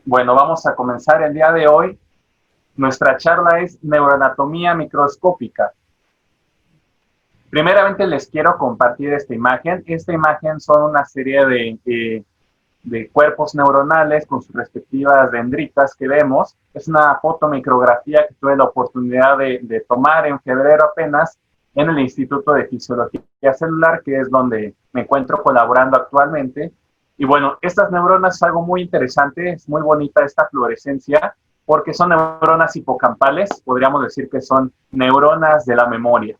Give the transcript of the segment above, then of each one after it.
Bueno, vamos a comenzar el día de hoy. Nuestra charla es neuroanatomía microscópica. Primeramente les quiero compartir esta imagen. Esta imagen son una serie de cuerpos neuronales con sus respectivas dendritas que vemos. Es una fotomicrografía que tuve la oportunidad de tomar en febrero apenas en el Instituto de Fisiología Celular, que es donde me encuentro colaborando actualmente. Y bueno, estas neuronas es algo muy interesante, es muy bonita esta fluorescencia, porque son neuronas hipocampales, podríamos decir que son neuronas de la memoria.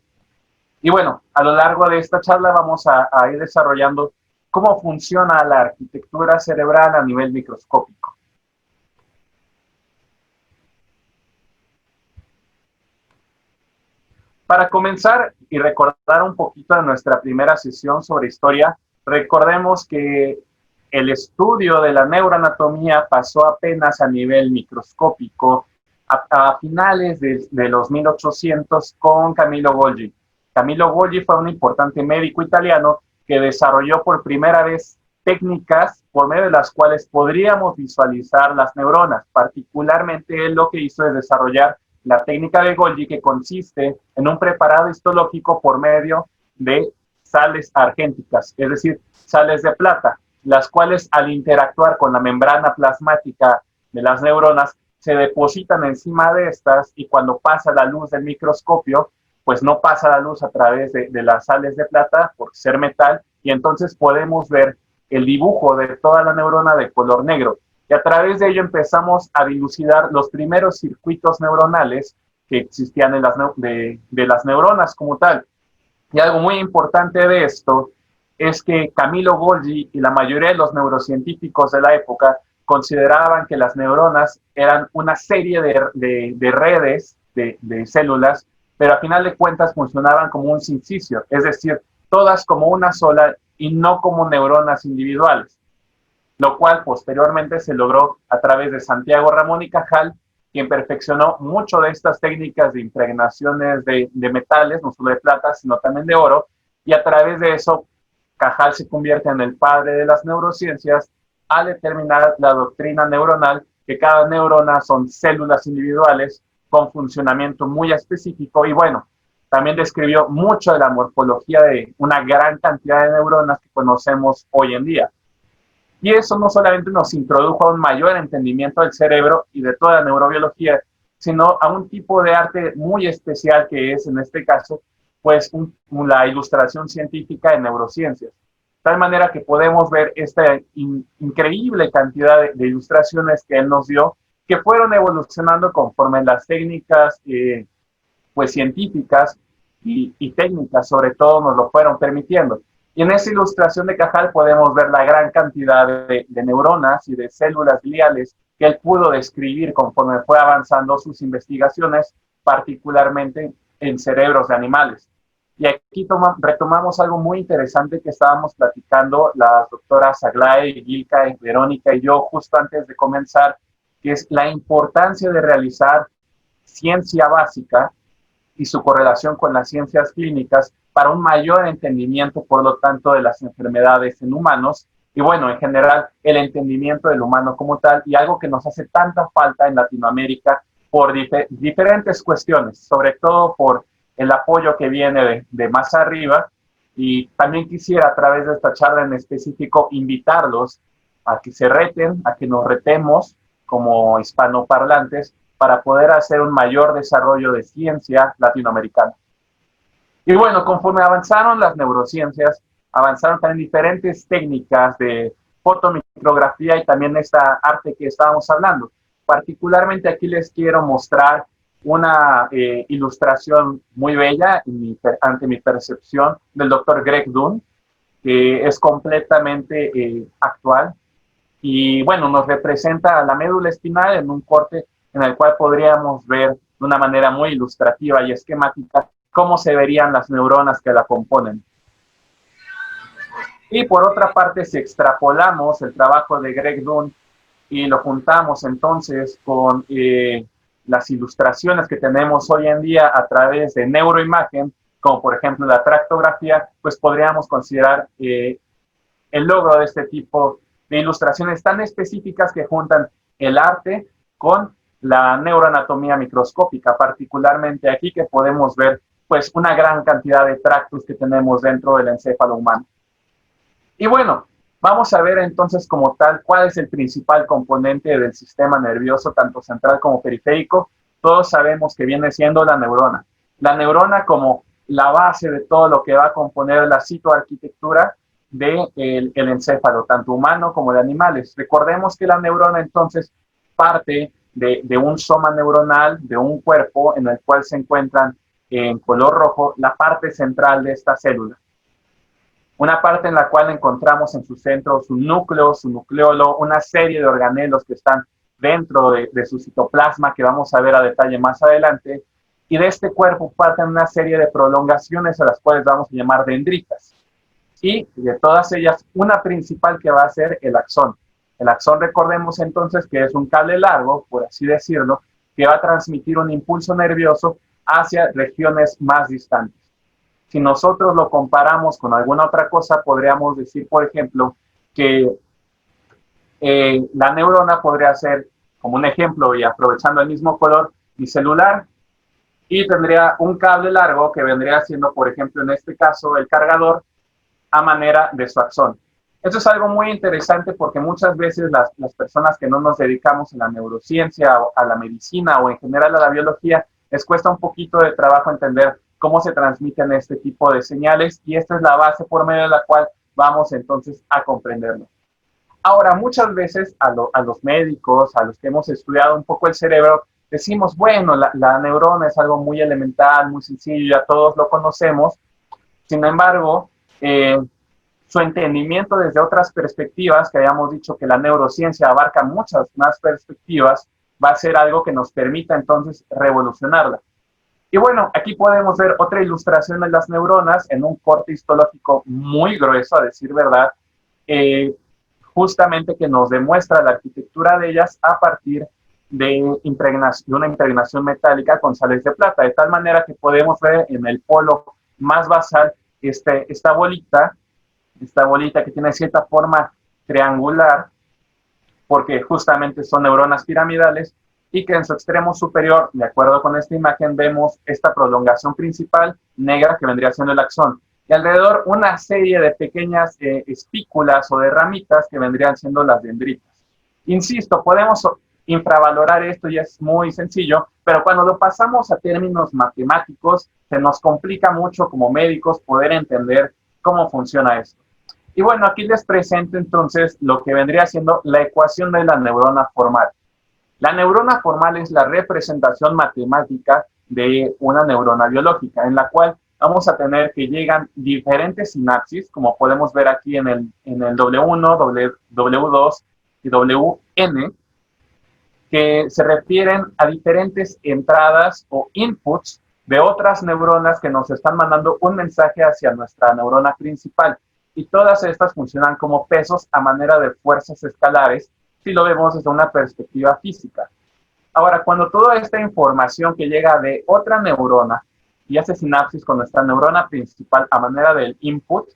Y bueno, a lo largo de esta charla vamos a ir desarrollando cómo funciona la arquitectura cerebral a nivel microscópico. Para comenzar y recordar un poquito de nuestra primera sesión sobre historia, recordemos que el estudio de la neuroanatomía pasó apenas a nivel microscópico a finales de los 1800 con Camillo Golgi. Camillo Golgi fue un importante médico italiano que desarrolló por primera vez técnicas por medio de las cuales podríamos visualizar las neuronas. Particularmente él lo que hizo es desarrollar la técnica de Golgi, que consiste en un preparado histológico por medio de sales argénticas, es decir, sales de plata, las cuales al interactuar con la membrana plasmática de las neuronas se depositan encima de estas, y cuando pasa la luz del microscopio, pues no pasa la luz a través de las sales de plata por ser metal, y entonces podemos ver el dibujo de toda la neurona de color negro. Y a través de ello empezamos a dilucidar los primeros circuitos neuronales que existían en de las neuronas como tal. Y algo muy importante de esto es que Camillo Golgi y la mayoría de los neurocientíficos de la época consideraban que las neuronas eran una serie de redes de células, pero a final de cuentas funcionaban como un sinsisio, es decir, todas como una sola y no como neuronas individuales, lo cual posteriormente se logró a través de Santiago Ramón y Cajal, quien perfeccionó mucho de estas técnicas de impregnaciones de metales, no solo de plata, sino también de oro, y a través de eso Cajal se convierte en el padre de las neurociencias al determinar la doctrina neuronal, que cada neurona son células individuales con funcionamiento muy específico. Y bueno, también describió mucho de la morfología de una gran cantidad de neuronas que conocemos hoy en día. Y eso no solamente nos introdujo a un mayor entendimiento del cerebro y de toda la neurobiología, sino a un tipo de arte muy especial que es, en este caso, pues la ilustración científica en neurociencias. De tal manera que podemos ver esta increíble cantidad de ilustraciones que él nos dio, que fueron evolucionando conforme las técnicas pues científicas y técnicas sobre todo nos lo fueron permitiendo. Y en esa ilustración de Cajal podemos ver la gran cantidad de neuronas y de células gliales que él pudo describir conforme fue avanzando sus investigaciones, particularmente en cerebros de animales. Y aquí retomamos algo muy interesante que estábamos platicando las doctoras Aglae, Gilka, Verónica y yo justo antes de comenzar, que es la importancia de realizar ciencia básica y su correlación con las ciencias clínicas para un mayor entendimiento, por lo tanto, de las enfermedades en humanos y, bueno, en general, el entendimiento del humano como tal, y algo que nos hace tanta falta en Latinoamérica por diferentes cuestiones, sobre todo por el apoyo que viene de más arriba. Y también quisiera, a través de esta charla en específico, invitarlos a que se reten, a que nos retemos como hispanoparlantes para poder hacer un mayor desarrollo de ciencia latinoamericana. Y bueno, conforme avanzaron las neurociencias, avanzaron también diferentes técnicas de fotomicrografía y también esta arte que estábamos hablando. Particularmente aquí les quiero mostrar una ilustración muy bella ante mi percepción del doctor Greg Dunn, que es completamente actual. Y bueno, nos representa la médula espinal en un corte en el cual podríamos ver de una manera muy ilustrativa y esquemática cómo se verían las neuronas que la componen. Y por otra parte, si extrapolamos el trabajo de Greg Dunn y lo juntamos entonces con las ilustraciones que tenemos hoy en día a través de neuroimagen, como por ejemplo la tractografía, pues podríamos considerar el logro de este tipo de ilustraciones tan específicas que juntan el arte con la neuroanatomía microscópica, particularmente aquí que podemos ver pues una gran cantidad de tractos que tenemos dentro del encéfalo humano. Y bueno, vamos a ver entonces como tal cuál es el principal componente del sistema nervioso, tanto central como periférico. Todos sabemos que viene siendo la neurona. La neurona como la base de todo lo que va a componer la citoarquitectura del encéfalo, tanto humano como de animales. Recordemos que la neurona entonces parte de un soma neuronal, de un cuerpo en el cual se encuentran en color rojo la parte central de esta célula. Una parte en la cual encontramos en su centro su núcleo, su nucleolo, una serie de organelos que están dentro de su citoplasma, que vamos a ver a detalle más adelante, y de este cuerpo parten una serie de prolongaciones a las cuales vamos a llamar dendritas. Y de todas ellas, una principal que va a ser el axón. El axón, recordemos entonces que es un cable largo, por así decirlo, que va a transmitir un impulso nervioso hacia regiones más distantes. Si nosotros lo comparamos con alguna otra cosa, podríamos decir, por ejemplo, que la neurona podría ser, como un ejemplo, y aprovechando el mismo color, mi celular, y tendría un cable largo que vendría siendo, por ejemplo, en este caso, el cargador a manera de su axón. Esto es algo muy interesante porque muchas veces las personas que no nos dedicamos a la neurociencia, a la medicina o en general a la biología, les cuesta un poquito de trabajo entender cómo se transmiten este tipo de señales y esta es la base por medio de la cual vamos entonces a comprenderlo. Ahora, muchas veces a los médicos, a los que hemos estudiado un poco el cerebro, decimos, bueno, la neurona es algo muy elemental, muy sencillo, ya todos lo conocemos. Sin embargo, su entendimiento desde otras perspectivas, que habíamos dicho que la neurociencia abarca muchas más perspectivas, va a ser algo que nos permita entonces revolucionarla. Y bueno, aquí podemos ver otra ilustración de las neuronas en un corte histológico muy grueso, a decir verdad, justamente que nos demuestra la arquitectura de ellas a partir de una impregnación metálica con sales de plata, de tal manera que podemos ver en el polo más basal esta bolita que tiene cierta forma triangular, porque justamente son neuronas piramidales, y que en su extremo superior, de acuerdo con esta imagen, vemos esta prolongación principal negra que vendría siendo el axón, y alrededor una serie de pequeñas espículas o de ramitas que vendrían siendo las dendritas. Insisto, podemos infravalorar esto y es muy sencillo, pero cuando lo pasamos a términos matemáticos, se nos complica mucho como médicos poder entender cómo funciona esto. Y bueno, aquí les presento entonces lo que vendría siendo la ecuación de la neurona formal. La neurona formal es la representación matemática de una neurona biológica, en la cual vamos a tener que llegan diferentes sinapsis, como podemos ver aquí en el W1, W2 y WN, que se refieren a diferentes entradas o inputs de otras neuronas que nos están mandando un mensaje hacia nuestra neurona principal. Y todas estas funcionan como pesos a manera de fuerzas escalares, si lo vemos desde una perspectiva física. Ahora, cuando toda esta información que llega de otra neurona y hace sinapsis con nuestra neurona principal a manera del input,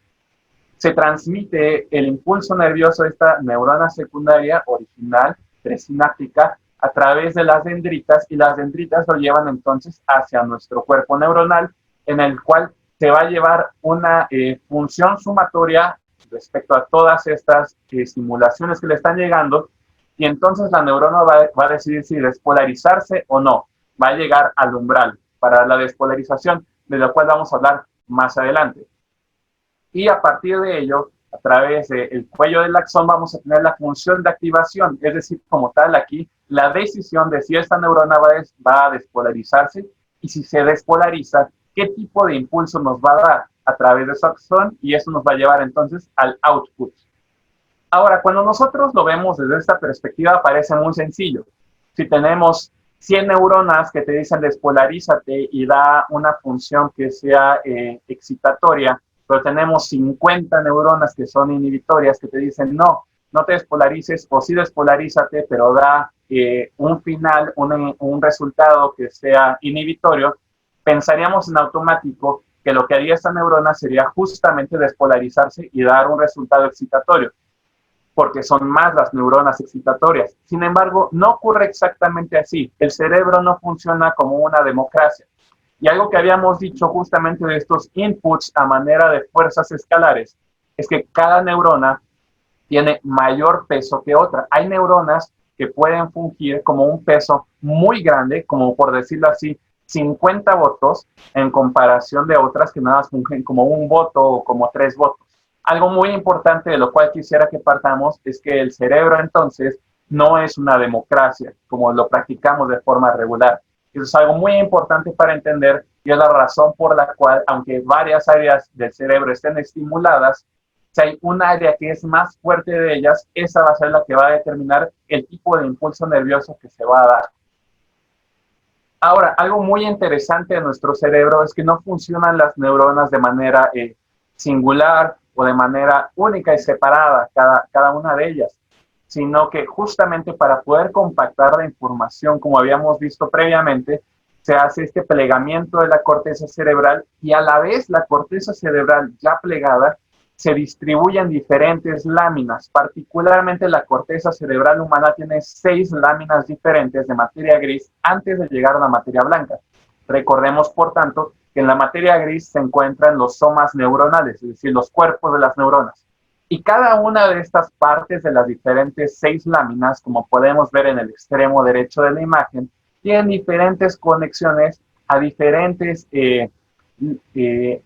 se transmite el impulso nervioso de esta neurona secundaria original, presináptica, a través de las dendritas, y las dendritas lo llevan entonces hacia nuestro cuerpo neuronal, en el cual se va a llevar una función sumatoria respecto a todas estas estimulaciones que le están llegando, y entonces la neurona va a decidir si despolarizarse o no. Va a llegar al umbral para la despolarización, de lo cual vamos a hablar más adelante. Y a partir de ello, a través del cuello del axón, vamos a tener la función de activación, es decir, como tal aquí, la decisión de si esta neurona va a despolarizarse, y si se despolariza, qué tipo de impulso nos va a dar a través de su axón, y eso nos va a llevar entonces al output. Ahora, cuando nosotros lo vemos desde esta perspectiva, parece muy sencillo. Si tenemos 100 neuronas que te dicen despolarízate y da una función que sea excitatoria, pero tenemos 50 neuronas que son inhibitorias que te dicen no te despolarices, o sí despolarízate, pero da un final, un resultado que sea inhibitorio, pensaríamos en automático que lo que haría esta neurona sería justamente despolarizarse y dar un resultado excitatorio. porque son más las neuronas excitatorias. Sin embargo, no ocurre exactamente así. El cerebro no funciona como una democracia. Y algo que habíamos dicho justamente de estos inputs a manera de fuerzas escalares es que cada neurona tiene mayor peso que otra. Hay neuronas que pueden fungir como un peso muy grande, como por decirlo así, 50 votos, en comparación de otras que nada más fungen como un voto o como 3 votos. Algo muy importante de lo cual quisiera que partamos es que el cerebro entonces no es una democracia, como lo practicamos de forma regular. Eso es algo muy importante para entender y es la razón por la cual, aunque varias áreas del cerebro estén estimuladas, si hay un área que es más fuerte de ellas, esa va a ser la que va a determinar el tipo de impulso nervioso que se va a dar. Ahora, algo muy interesante de nuestro cerebro es que no funcionan las neuronas de manera singular o de manera única y separada, cada una de ellas, sino que justamente para poder compactar la información, como habíamos visto previamente, se hace este plegamiento de la corteza cerebral y a la vez la corteza cerebral ya plegada se distribuye en diferentes láminas. Particularmente la corteza cerebral humana tiene 6 láminas diferentes de materia gris antes de llegar a la materia blanca. Recordemos, por tanto, que en la materia gris se encuentran los somas neuronales, es decir, los cuerpos de las neuronas. Y cada una de estas partes de las diferentes 6 láminas, como podemos ver en el extremo derecho de la imagen, tienen diferentes conexiones a diferentes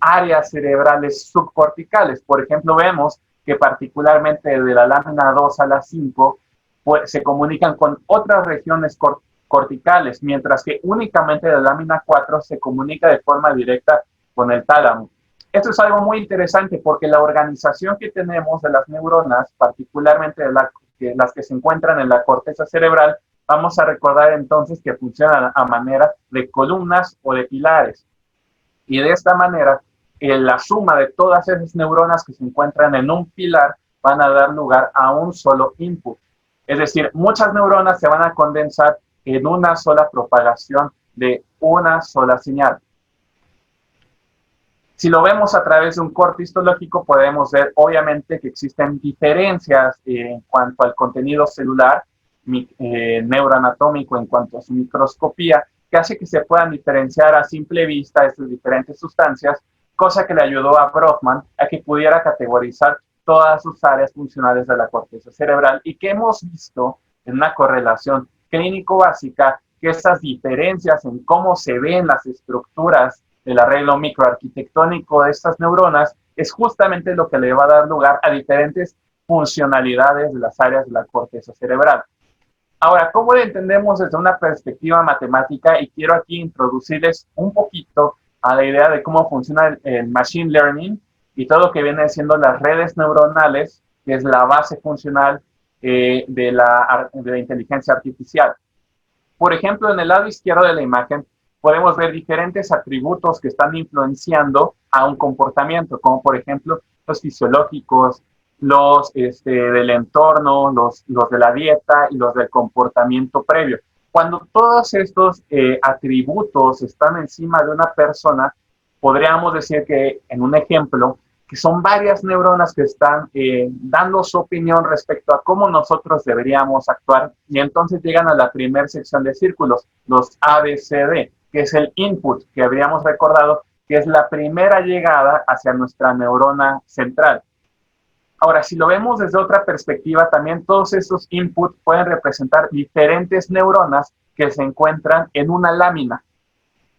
áreas cerebrales subcorticales. Por ejemplo, vemos que particularmente de la lámina 2 a la 5 pues, se comunican con otras regiones corticales, mientras que únicamente de la lámina 4 se comunica de forma directa con el tálamo. Esto es algo muy interesante porque la organización que tenemos de las neuronas, particularmente de las que se encuentran en la corteza cerebral, vamos a recordar entonces que funcionan a manera de columnas o de pilares. Y de esta manera, la suma de todas esas neuronas que se encuentran en un pilar van a dar lugar a un solo input. Es decir, muchas neuronas se van a condensar en una sola propagación de una sola señal. Si lo vemos a través de un corte histológico, podemos ver obviamente que existen diferencias en cuanto al contenido celular, neuroanatómico, en cuanto a su microscopía, que hace que se puedan diferenciar a simple vista estas diferentes sustancias, cosa que le ayudó a Brodmann a que pudiera categorizar todas sus áreas funcionales de la corteza cerebral y que hemos visto en una correlación clínico básica que esas diferencias en cómo se ven las estructuras del arreglo microarquitectónico de estas neuronas es justamente lo que le va a dar lugar a diferentes funcionalidades de las áreas de la corteza cerebral. Ahora, ¿cómo lo entendemos desde una perspectiva matemática? Y quiero aquí introducirles un poquito a la idea de cómo funciona el machine learning y todo lo que viene siendo las redes neuronales, que es la base funcional de la inteligencia artificial. Por ejemplo, en el lado izquierdo de la imagen podemos ver diferentes atributos que están influenciando a un comportamiento, como por ejemplo los fisiológicos, los del entorno, los de la dieta y los del comportamiento previo. Cuando todos estos atributos están encima de una persona, podríamos decir que, en un ejemplo, que son varias neuronas que están dando su opinión respecto a cómo nosotros deberíamos actuar y entonces llegan a la primera sección de círculos, los ABCD, que es el input que habríamos recordado, que es la primera llegada hacia nuestra neurona central. Ahora, si lo vemos desde otra perspectiva, también todos estos inputs pueden representar diferentes neuronas que se encuentran en una lámina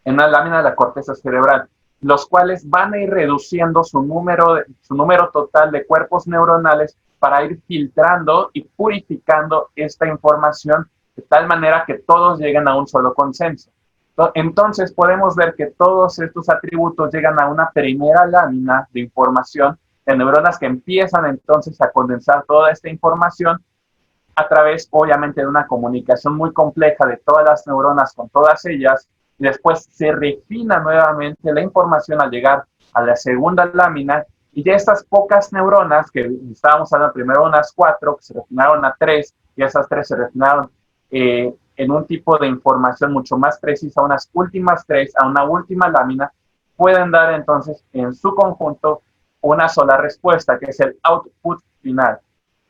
de la corteza cerebral, los cuales van a ir reduciendo su número total de cuerpos neuronales para ir filtrando y purificando esta información de tal manera que todos lleguen a un solo consenso. Entonces podemos ver que todos estos atributos llegan a una primera lámina de información de neuronas que empiezan entonces a condensar toda esta información a través, obviamente, de una comunicación muy compleja de todas las neuronas con todas ellas, y después se refina nuevamente la información al llegar a la segunda lámina, y de estas pocas neuronas, que estábamos hablando primero unas 4, que se refinaron a 3, y esas 3 se refinaron en un tipo de información mucho más precisa, unas últimas 3, a una última lámina, pueden dar entonces en su conjunto una sola respuesta, que es el output final.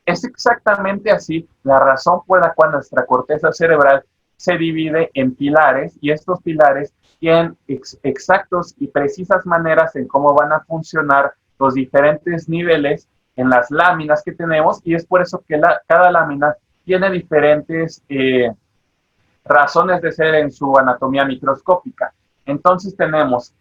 Es exactamente así la razón por la cual nuestra corteza cerebral se divide en pilares y estos pilares tienen exactos y precisas maneras en cómo van a funcionar los diferentes niveles en las láminas que tenemos y es por eso que cada lámina tiene diferentes razones de ser en su anatomía microscópica. Entonces tenemos,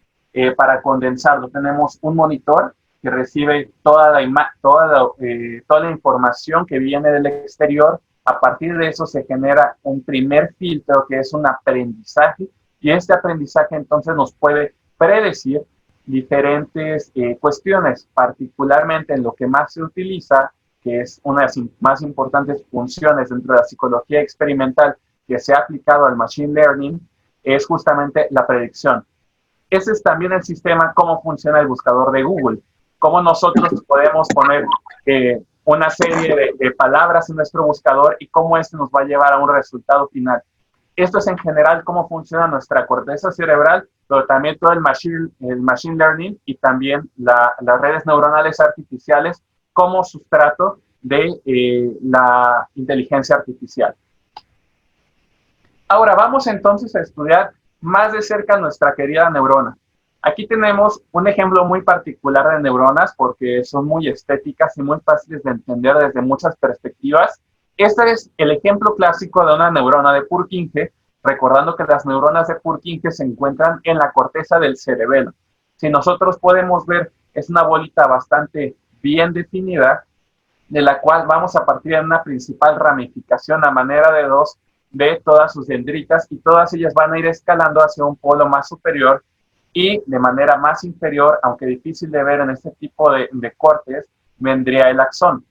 para condensarlo, tenemos un monitor que recibe toda la información que viene del exterior. A partir de eso se genera un primer filtro que es un aprendizaje y este aprendizaje entonces nos puede predecir diferentes cuestiones, particularmente en lo que más se utiliza, que es una de las más importantes funciones dentro de la psicología experimental que se ha aplicado al machine learning, es justamente la predicción. Ese es también el sistema, cómo funciona el buscador de Google, cómo nosotros podemos poner una serie de palabras en nuestro buscador y cómo este nos va a llevar a un resultado final. Esto es en general cómo funciona nuestra corteza cerebral, pero también todo el machine learning y también las redes neuronales artificiales como sustrato de la inteligencia artificial. Ahora vamos entonces a estudiar más de cerca nuestra querida neurona. Aquí tenemos un ejemplo muy particular de neuronas porque son muy estéticas y muy fáciles de entender desde muchas perspectivas. Este es el ejemplo clásico de una neurona de Purkinje, recordando que las neuronas de Purkinje se encuentran en la corteza del cerebelo. Si nosotros podemos ver, es una bolita bastante bien definida, de la cual vamos a partir de una principal ramificación a manera de dos de todas sus dendritas y todas ellas van a ir escalando hacia un polo más superior y de manera más inferior, aunque difícil de ver en este tipo de cortes, vendría el axón.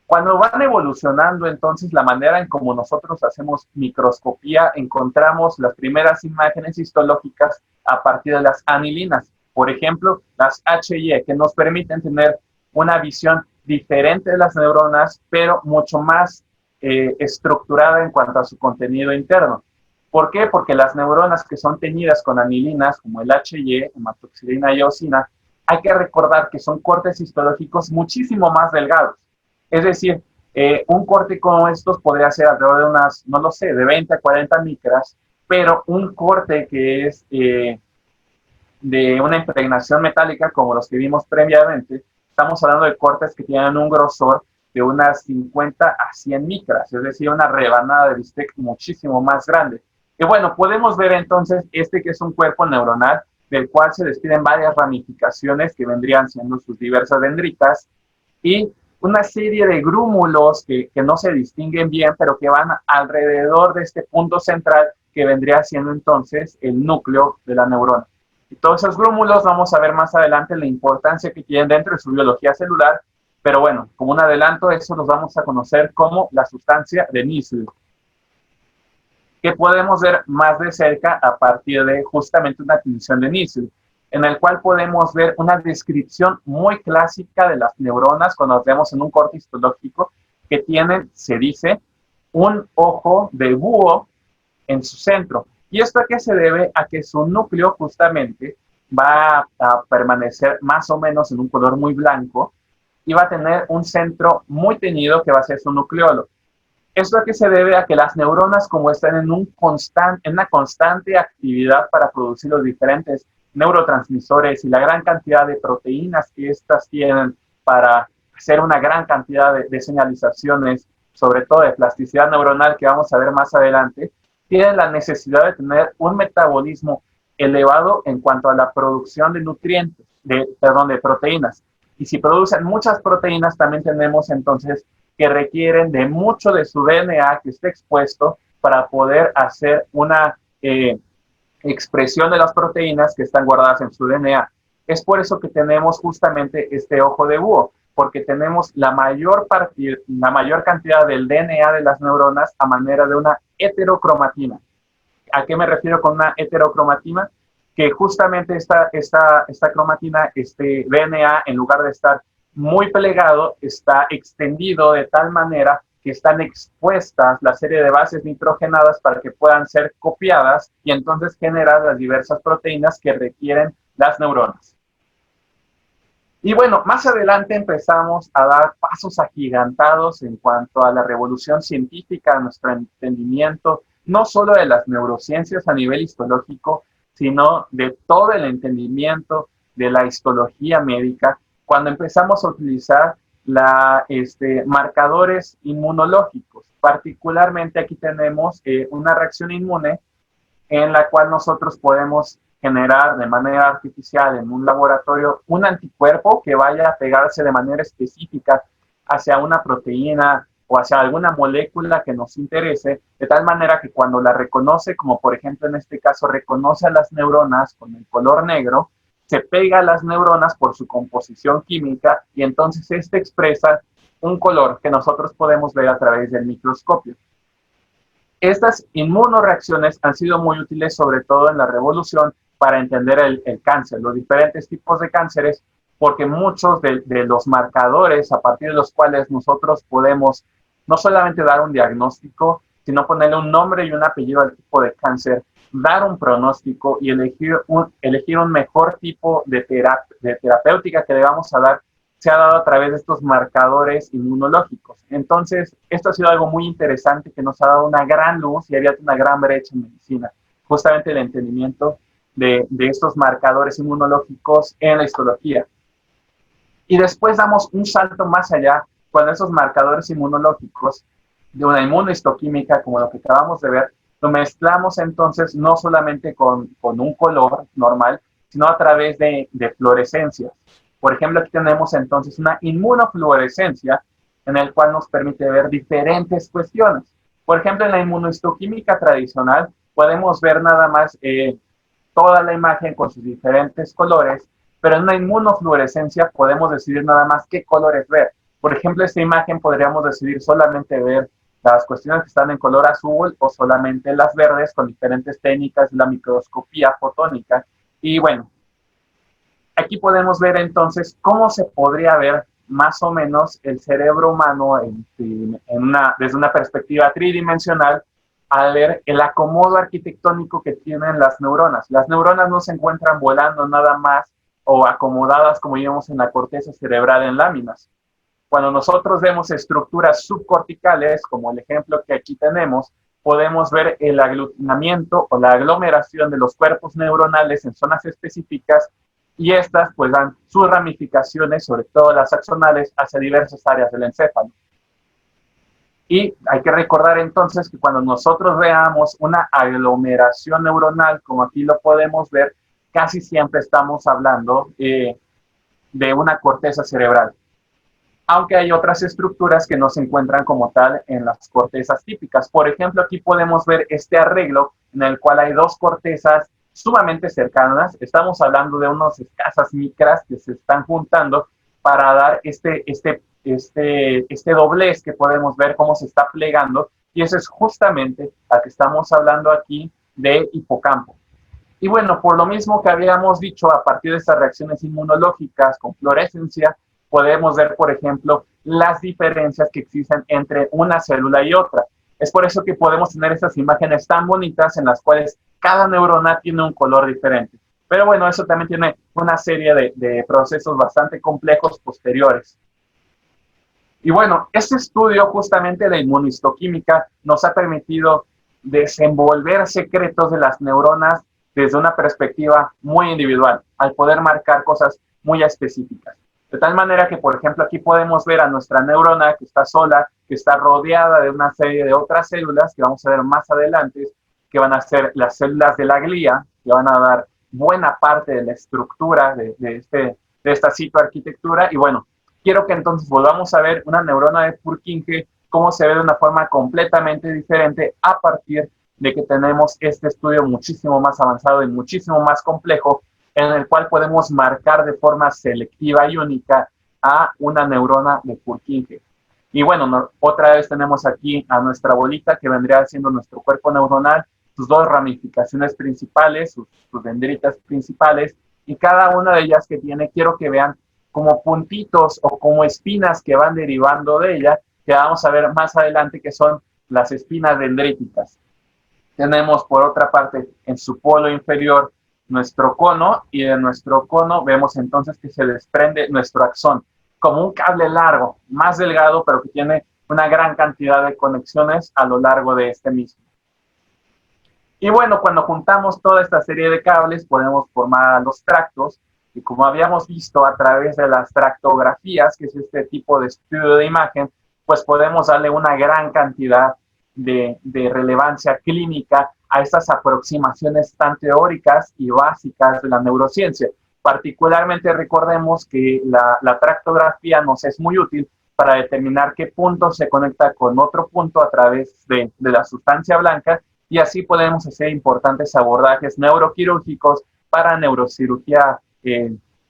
Cuando van evolucionando entonces la manera en cómo nosotros hacemos microscopía, encontramos las primeras imágenes histológicas a partir de las anilinas. Por ejemplo, las HY, que nos permiten tener una visión diferente de las neuronas, pero mucho más estructurada en cuanto a su contenido interno. ¿Por qué? Porque las neuronas que son teñidas con anilinas, como el HY, hematoxilina y eosina, hay que recordar que son cortes histológicos muchísimo más delgados. Es decir, un corte como estos podría ser alrededor de unas, no lo sé, de 20 a 40 micras, pero un corte que es de una impregnación metálica, como los que vimos previamente, estamos hablando de cortes que tienen un grosor de unas 50 a 100 micras, es decir, una rebanada de bistec muchísimo más grande. Y bueno, podemos ver entonces este que es un cuerpo neuronal, del cual se desprenden varias ramificaciones que vendrían siendo sus diversas dendritas, y una serie de grúmulos que no se distinguen bien, pero que van alrededor de este punto central que vendría siendo entonces el núcleo de la neurona. Y todos esos grúmulos vamos a ver más adelante la importancia que tienen dentro de su biología celular, pero bueno, como un adelanto, eso los vamos a conocer como la sustancia de Nissl, que podemos ver más de cerca a partir de justamente una definición de Nissl, en el cual podemos ver una descripción muy clásica de las neuronas cuando las vemos en un corte histológico que tienen, se dice, un ojo de búho en su centro. ¿Y esto a qué se debe? A que su núcleo justamente va a permanecer más o menos en un color muy blanco y va a tener un centro muy teñido que va a ser su nucleolo. ¿Esto a qué se debe? A que las neuronas, como están en una constante actividad para producir los diferentes neurotransmisores y la gran cantidad de proteínas que estas tienen para hacer una gran cantidad de señalizaciones, sobre todo de plasticidad neuronal que vamos a ver más adelante, tienen la necesidad de tener un metabolismo elevado en cuanto a la producción de nutrientes, de proteínas. Y si producen muchas proteínas, también tenemos entonces que requieren de mucho de su DNA que esté expuesto para poder hacer una expresión de las proteínas que están guardadas en su DNA. Es por eso que tenemos justamente este ojo de búho, porque tenemos la mayor cantidad del DNA de las neuronas a manera de una heterocromatina. ¿A qué me refiero con una heterocromatina? Que justamente esta cromatina, este DNA, en lugar de estar muy plegado, está extendido de tal manera que están expuestas la serie de bases nitrogenadas para que puedan ser copiadas y entonces generar las diversas proteínas que requieren las neuronas. Y bueno, más adelante empezamos a dar pasos agigantados en cuanto a la revolución científica, a nuestro entendimiento, no solo de las neurociencias a nivel histológico, sino de todo el entendimiento de la histología médica, cuando empezamos a utilizar marcadores inmunológicos. Particularmente aquí tenemos una reacción inmune en la cual nosotros podemos generar de manera artificial en un laboratorio un anticuerpo que vaya a pegarse de manera específica hacia una proteína o hacia alguna molécula que nos interese, de tal manera que cuando la reconoce, como por ejemplo en este caso reconoce a las neuronas con el color negro, se pega a las neuronas por su composición química y entonces este expresa un color que nosotros podemos ver a través del microscopio. Estas inmunoreacciones han sido muy útiles, sobre todo en la revolución, para entender el cáncer, los diferentes tipos de cánceres, porque muchos de los marcadores a partir de los cuales nosotros podemos no solamente dar un diagnóstico, sino ponerle un nombre y un apellido al tipo de cáncer, dar un pronóstico y elegir un mejor tipo de terapéutica que le vamos a dar, se ha dado a través de estos marcadores inmunológicos. Entonces, esto ha sido algo muy interesante que nos ha dado una gran luz y ha abierto una gran brecha en medicina, justamente el entendimiento de estos marcadores inmunológicos en la histología. Y después damos un salto más allá cuando esos marcadores inmunológicos de una inmunohistoquímica, como lo que acabamos de ver, lo mezclamos entonces no solamente con un color normal, sino a través de fluorescencias. Por ejemplo, aquí tenemos entonces una inmunofluorescencia en el cual nos permite ver diferentes cuestiones. Por ejemplo, en la inmunohistoquímica tradicional podemos ver nada más toda la imagen con sus diferentes colores, pero en una inmunofluorescencia podemos decidir nada más qué colores ver. Por ejemplo, esta imagen podríamos decidir solamente ver las cuestiones que están en color azul o solamente las verdes con diferentes técnicas de la microscopía fotónica. Y bueno, aquí podemos ver entonces cómo se podría ver más o menos el cerebro humano desde una perspectiva tridimensional al ver el acomodo arquitectónico que tienen las neuronas. Las neuronas no se encuentran volando nada más o acomodadas como vemos en la corteza cerebral en láminas. Cuando nosotros vemos estructuras subcorticales, como el ejemplo que aquí tenemos, podemos ver el aglutinamiento o la aglomeración de los cuerpos neuronales en zonas específicas y estas pues dan sus ramificaciones, sobre todo las axonales, hacia diversas áreas del encéfalo. Y hay que recordar entonces que cuando nosotros veamos una aglomeración neuronal, como aquí lo podemos ver, casi siempre estamos hablando de una corteza cerebral. Aunque hay otras estructuras que no se encuentran como tal en las cortezas típicas. Por ejemplo, aquí podemos ver este arreglo en el cual hay dos cortezas sumamente cercanas. Estamos hablando de unas escasas micras que se están juntando para dar este doblez que podemos ver cómo se está plegando. Y eso es justamente la que estamos hablando aquí de hipocampo. Y bueno, por lo mismo que habíamos dicho, a partir de estas reacciones inmunológicas con fluorescencia, podemos ver, por ejemplo, las diferencias que existen entre una célula y otra. Es por eso que podemos tener estas imágenes tan bonitas en las cuales cada neurona tiene un color diferente. Pero bueno, eso también tiene una serie de procesos bastante complejos posteriores. Y bueno, este estudio justamente de inmunistoquímica nos ha permitido desenvolver secretos de las neuronas desde una perspectiva muy individual, al poder marcar cosas muy específicas. De tal manera que, por ejemplo, aquí podemos ver a nuestra neurona que está sola, que está rodeada de una serie de otras células que vamos a ver más adelante, que van a ser las células de la glía, que van a dar buena parte de la estructura de esta citoarquitectura. Y bueno, quiero que entonces volvamos a ver una neurona de Purkinje, cómo se ve de una forma completamente diferente a partir de que tenemos este estudio muchísimo más avanzado y muchísimo más complejo, en el cual podemos marcar de forma selectiva y única a una neurona de Purkinje. Y bueno, otra vez tenemos aquí a nuestra bolita que vendría siendo nuestro cuerpo neuronal, sus dos ramificaciones principales, sus dendritas principales, y cada una de ellas que tiene, quiero que vean como puntitos o como espinas que van derivando de ella, que vamos a ver más adelante que son las espinas dendríticas. Tenemos por otra parte en su polo inferior nuestro cono, y de nuestro cono vemos entonces que se desprende nuestro axón, como un cable largo, más delgado, pero que tiene una gran cantidad de conexiones a lo largo de este mismo. Y bueno, cuando juntamos toda esta serie de cables, podemos formar los tractos, y como habíamos visto a través de las tractografías, que es este tipo de estudio de imagen, pues podemos darle una gran cantidad de relevancia clínica a estas aproximaciones tan teóricas y básicas de la neurociencia. Particularmente recordemos que la tractografía nos es muy útil para determinar qué punto se conecta con otro punto a través de la sustancia blanca, y así podemos hacer importantes abordajes neuroquirúrgicos para neurocirugía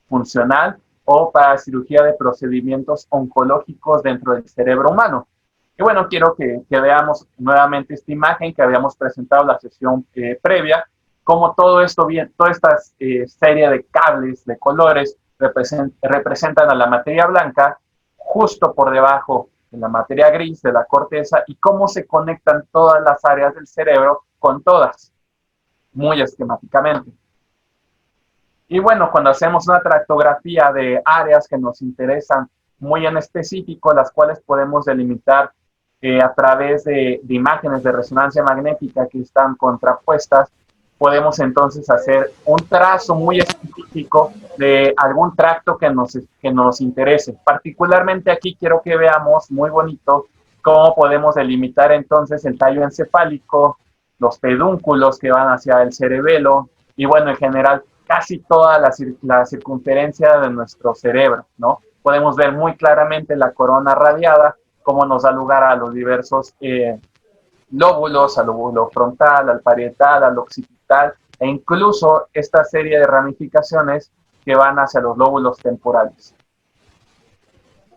funcional o para cirugía de procedimientos oncológicos dentro del cerebro humano. Y bueno, quiero que veamos nuevamente esta imagen que habíamos presentado en la sesión previa, cómo todo esto, toda esta serie de cables de colores representan a la materia blanca justo por debajo de la materia gris, de la corteza, y cómo se conectan todas las áreas del cerebro con todas, muy esquemáticamente. Y bueno, cuando hacemos una tractografía de áreas que nos interesan muy en específico, las cuales podemos delimitar a través de imágenes de resonancia magnética que están contrapuestas, podemos entonces hacer un trazo muy específico de algún tracto que nos interese. Particularmente aquí quiero que veamos muy bonito cómo podemos delimitar entonces el tallo encefálico, los pedúnculos que van hacia el cerebelo y bueno, en general casi toda la circunferencia de nuestro cerebro, ¿no? Podemos ver muy claramente la corona radiada, cómo nos da lugar a los diversos lóbulos, al lóbulo frontal, al parietal, al occipital, e incluso esta serie de ramificaciones que van hacia los lóbulos temporales.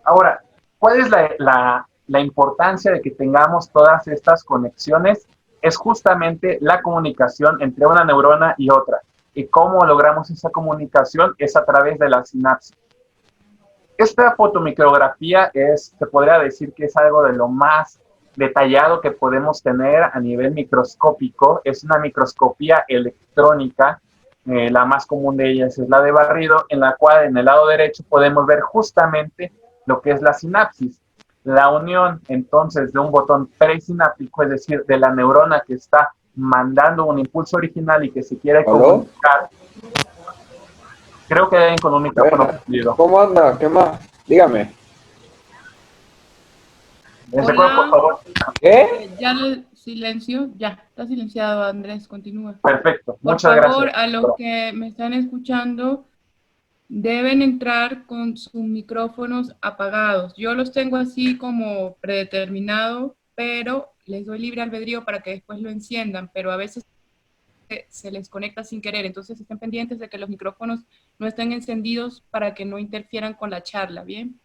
Ahora, ¿cuál es la importancia de que tengamos todas estas conexiones? Es justamente la comunicación entre una neurona y otra. ¿Y cómo logramos esa comunicación? Es a través de la sinapsis. Esta fotomicrografía se podría decir que es algo de lo más detallado que podemos tener a nivel microscópico. Es una microscopía electrónica, la más común de ellas es la de barrido, en la cual en el lado derecho podemos ver justamente lo que es la sinapsis, la unión entonces de un botón presináptico, es decir, de la neurona que está mandando un impulso original y que se quiere comunicar. Creo que deben con un micrófono fundido. ¿Cómo anda? ¿Qué más? Dígame. Hola. Por favor. ¿Qué? Ya el silencio, ya, está silenciado, Andrés, continúa. Perfecto, muchas gracias. Por favor, a los que me están escuchando, deben entrar con sus micrófonos apagados. Yo los tengo así como predeterminado, pero les doy libre albedrío para que después lo enciendan, pero a veces se les conecta sin querer, entonces estén pendientes de que los micrófonos no estén encendidos para que no interfieran con la charla, ¿bien?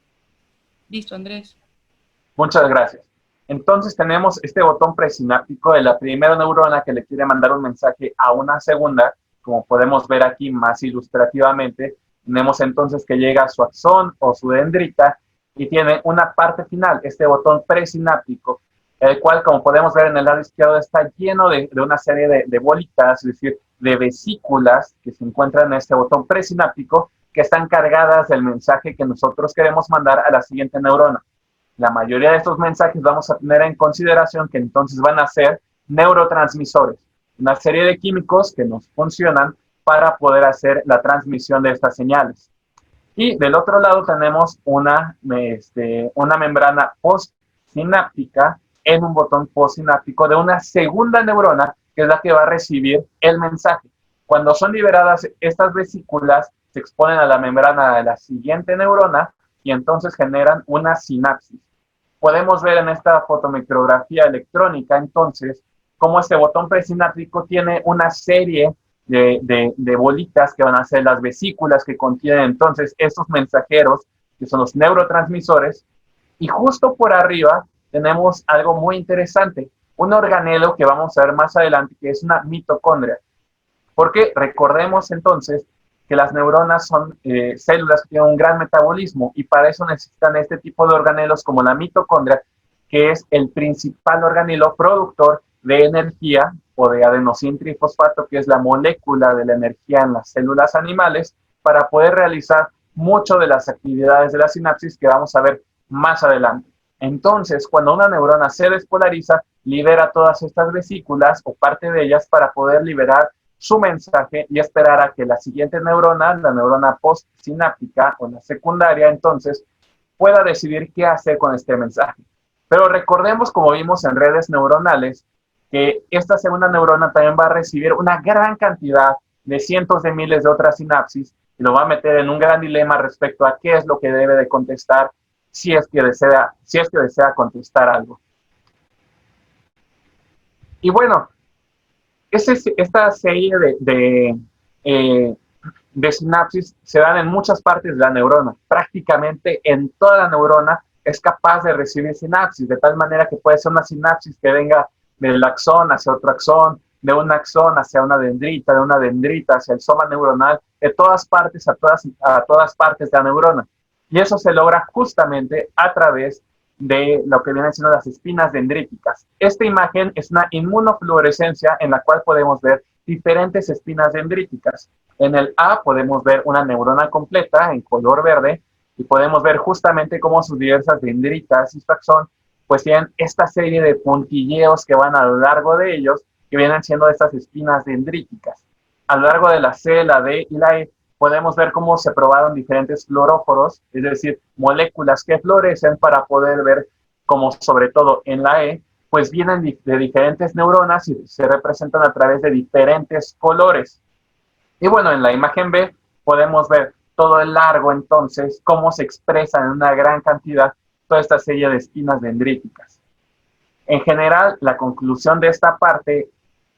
Listo, Andrés. Muchas gracias. Entonces tenemos este botón presináptico de la primera neurona que le quiere mandar un mensaje a una segunda, como podemos ver aquí más ilustrativamente. Tenemos entonces que llega a su axón o su dendrita y tiene una parte final, este botón presináptico, el cual, como podemos ver en el lado izquierdo, está lleno de una serie de bolitas, es decir, de vesículas que se encuentran en este botón presináptico, que están cargadas del mensaje que nosotros queremos mandar a la siguiente neurona. La mayoría de estos mensajes vamos a tener en consideración que entonces van a ser neurotransmisores, una serie de químicos que nos funcionan para poder hacer la transmisión de estas señales. Y del otro lado tenemos una membrana postsináptica en un botón postsináptico de una segunda neurona que es la que va a recibir el mensaje. Cuando son liberadas estas vesículas, se exponen a la membrana de la siguiente neurona y entonces generan una sinapsis. Podemos ver en esta fotomicrografía electrónica entonces cómo este botón presináptico tiene una serie de bolitas que van a ser las vesículas que contienen entonces estos mensajeros que son los neurotransmisores, y justo por arriba tenemos algo muy interesante, un organelo que vamos a ver más adelante que es una mitocondria, porque recordemos entonces que las neuronas son células que tienen un gran metabolismo y para eso necesitan este tipo de organelos como la mitocondria, que es el principal organelo productor de energía o de adenosín trifosfato, que es la molécula de la energía en las células animales, para poder realizar mucho de las actividades de la sinapsis que vamos a ver más adelante. Entonces, cuando una neurona se despolariza, libera todas estas vesículas o parte de ellas para poder liberar su mensaje y esperar a que la siguiente neurona, la neurona postsináptica o la secundaria, entonces pueda decidir qué hacer con este mensaje. Pero recordemos, como vimos en redes neuronales, que esta segunda neurona también va a recibir una gran cantidad de cientos de miles de otras sinapsis y lo va a meter en un gran dilema respecto a qué es lo que debe de contestar si es que desea contestar algo. Y bueno, esta serie de sinapsis se dan en muchas partes de la neurona. Prácticamente en toda la neurona es capaz de recibir sinapsis, de tal manera que puede ser una sinapsis que venga del axón hacia otro axón, de un axón hacia una dendrita, de una dendrita hacia el soma neuronal, de todas partes a todas partes de la neurona. Y eso se logra justamente a través de lo que vienen siendo las espinas dendríticas. Esta imagen es una inmunofluorescencia en la cual podemos ver diferentes espinas dendríticas. En el A podemos ver una neurona completa en color verde y podemos ver justamente cómo sus diversas dendritas y su axón pues tienen esta serie de puntilleos que van a lo largo de ellos, que vienen siendo estas espinas dendríticas. A lo largo de la C, la D y la E podemos ver cómo se probaron diferentes fluoróforos, es decir, moléculas que fluorescen para poder ver cómo, sobre todo en la E, pues vienen de diferentes neuronas y se representan a través de diferentes colores. Y bueno, en la imagen B podemos ver todo el largo, entonces, cómo se expresan en una gran cantidad toda esta serie de espinas dendríticas. En general, la conclusión de esta parte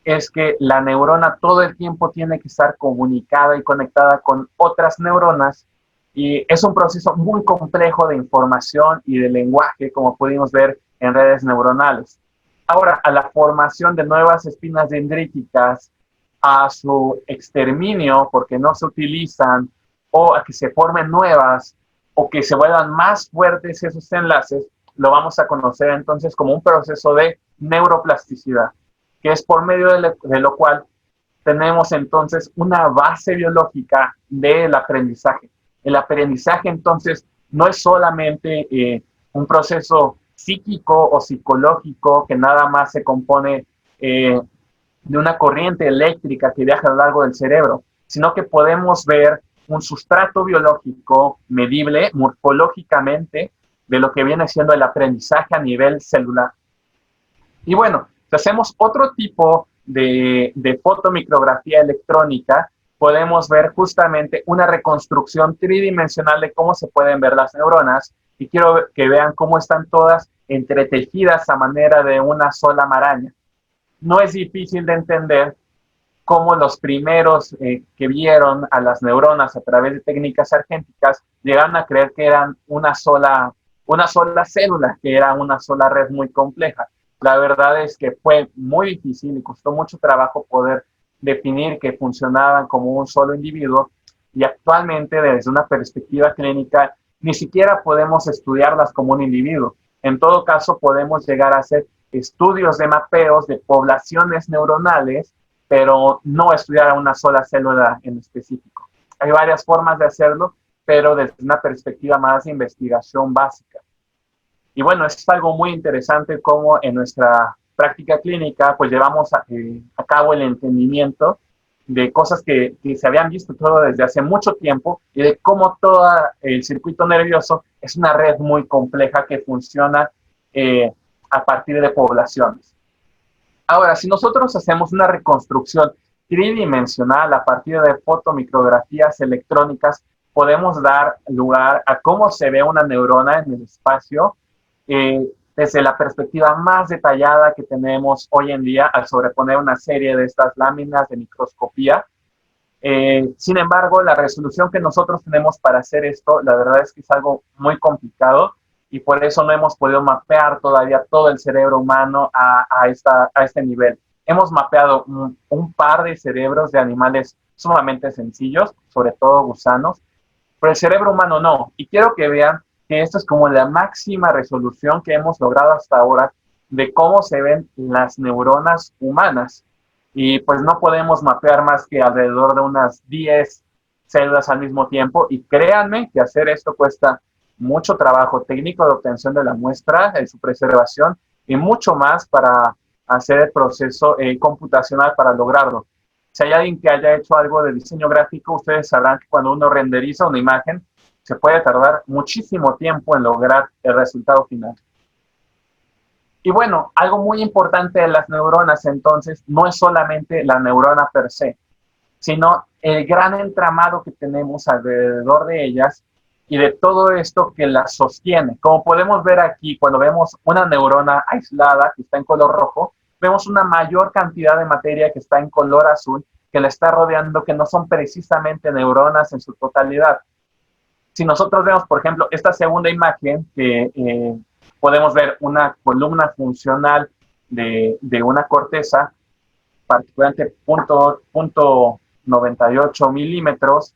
es que la neurona todo el tiempo tiene que estar comunicada y conectada con otras neuronas y es un proceso muy complejo de información y de lenguaje, como pudimos ver en redes neuronales. Ahora, a la formación de nuevas espinas dendríticas, a su exterminio porque no se utilizan, o a que se formen nuevas, o que se vuelvan más fuertes esos enlaces, lo vamos a conocer entonces como un proceso de neuroplasticidad, que es por medio de lo cual tenemos entonces una base biológica del aprendizaje. El aprendizaje entonces no es solamente un proceso psíquico o psicológico que nada más se compone de una corriente eléctrica que viaja a lo largo del cerebro, sino que podemos ver un sustrato biológico medible morfológicamente de lo que viene siendo el aprendizaje a nivel celular. Y bueno, si hacemos otro tipo de fotomicrografía electrónica, podemos ver justamente una reconstrucción tridimensional de cómo se pueden ver las neuronas, y quiero que vean cómo están todas entretejidas a manera de una sola maraña. No es difícil de entender cómo los primeros que vieron a las neuronas a través de técnicas argénticas llegaron a creer que eran una sola célula, que era una sola red muy compleja. La verdad es que fue muy difícil y costó mucho trabajo poder definir que funcionaban como un solo individuo, y actualmente desde una perspectiva clínica ni siquiera podemos estudiarlas como un individuo. En todo caso, podemos llegar a hacer estudios de mapeos de poblaciones neuronales, pero no estudiar a una sola célula en específico. Hay varias formas de hacerlo, pero desde una perspectiva más de investigación básica. Y bueno, eso es algo muy interesante, como en nuestra práctica clínica pues llevamos a cabo el entendimiento de cosas que se habían visto todo desde hace mucho tiempo, y de cómo todo el circuito nervioso es una red muy compleja que funciona a partir de poblaciones. Ahora, si nosotros hacemos una reconstrucción tridimensional a partir de fotomicrografías electrónicas, podemos dar lugar a cómo se ve una neurona en el espacio desde la perspectiva más detallada que tenemos hoy en día al sobreponer una serie de estas láminas de microscopía. Sin embargo, la resolución que nosotros tenemos para hacer esto, la verdad es que es algo muy complicado, y por eso no hemos podido mapear todavía todo el cerebro humano a este nivel. Hemos mapeado un par de cerebros de animales sumamente sencillos, sobre todo gusanos, pero el cerebro humano no. Y quiero que vean que esto es como la máxima resolución que hemos logrado hasta ahora de cómo se ven las neuronas humanas. y pues no podemos mapear más que alrededor de unas 10 células al mismo tiempo, y créanme que hacer esto cuesta mucho trabajo técnico de obtención de la muestra, su preservación y mucho más para hacer el proceso computacional para lograrlo. Si hay alguien que haya hecho algo de diseño gráfico, ustedes sabrán que cuando uno renderiza una imagen, se puede tardar muchísimo tiempo en lograr el resultado final. Y bueno, algo muy importante de las neuronas entonces no es solamente la neurona per se, sino el gran entramado que tenemos alrededor de ellas y de todo esto que las sostiene. Como podemos ver aquí, cuando vemos una neurona aislada que está en color rojo, vemos una mayor cantidad de materia que está en color azul, que la está rodeando, que no son precisamente neuronas en su totalidad. Si nosotros vemos, por ejemplo, esta segunda imagen, que podemos ver una columna funcional de una corteza, particularmente punto 98 milímetros,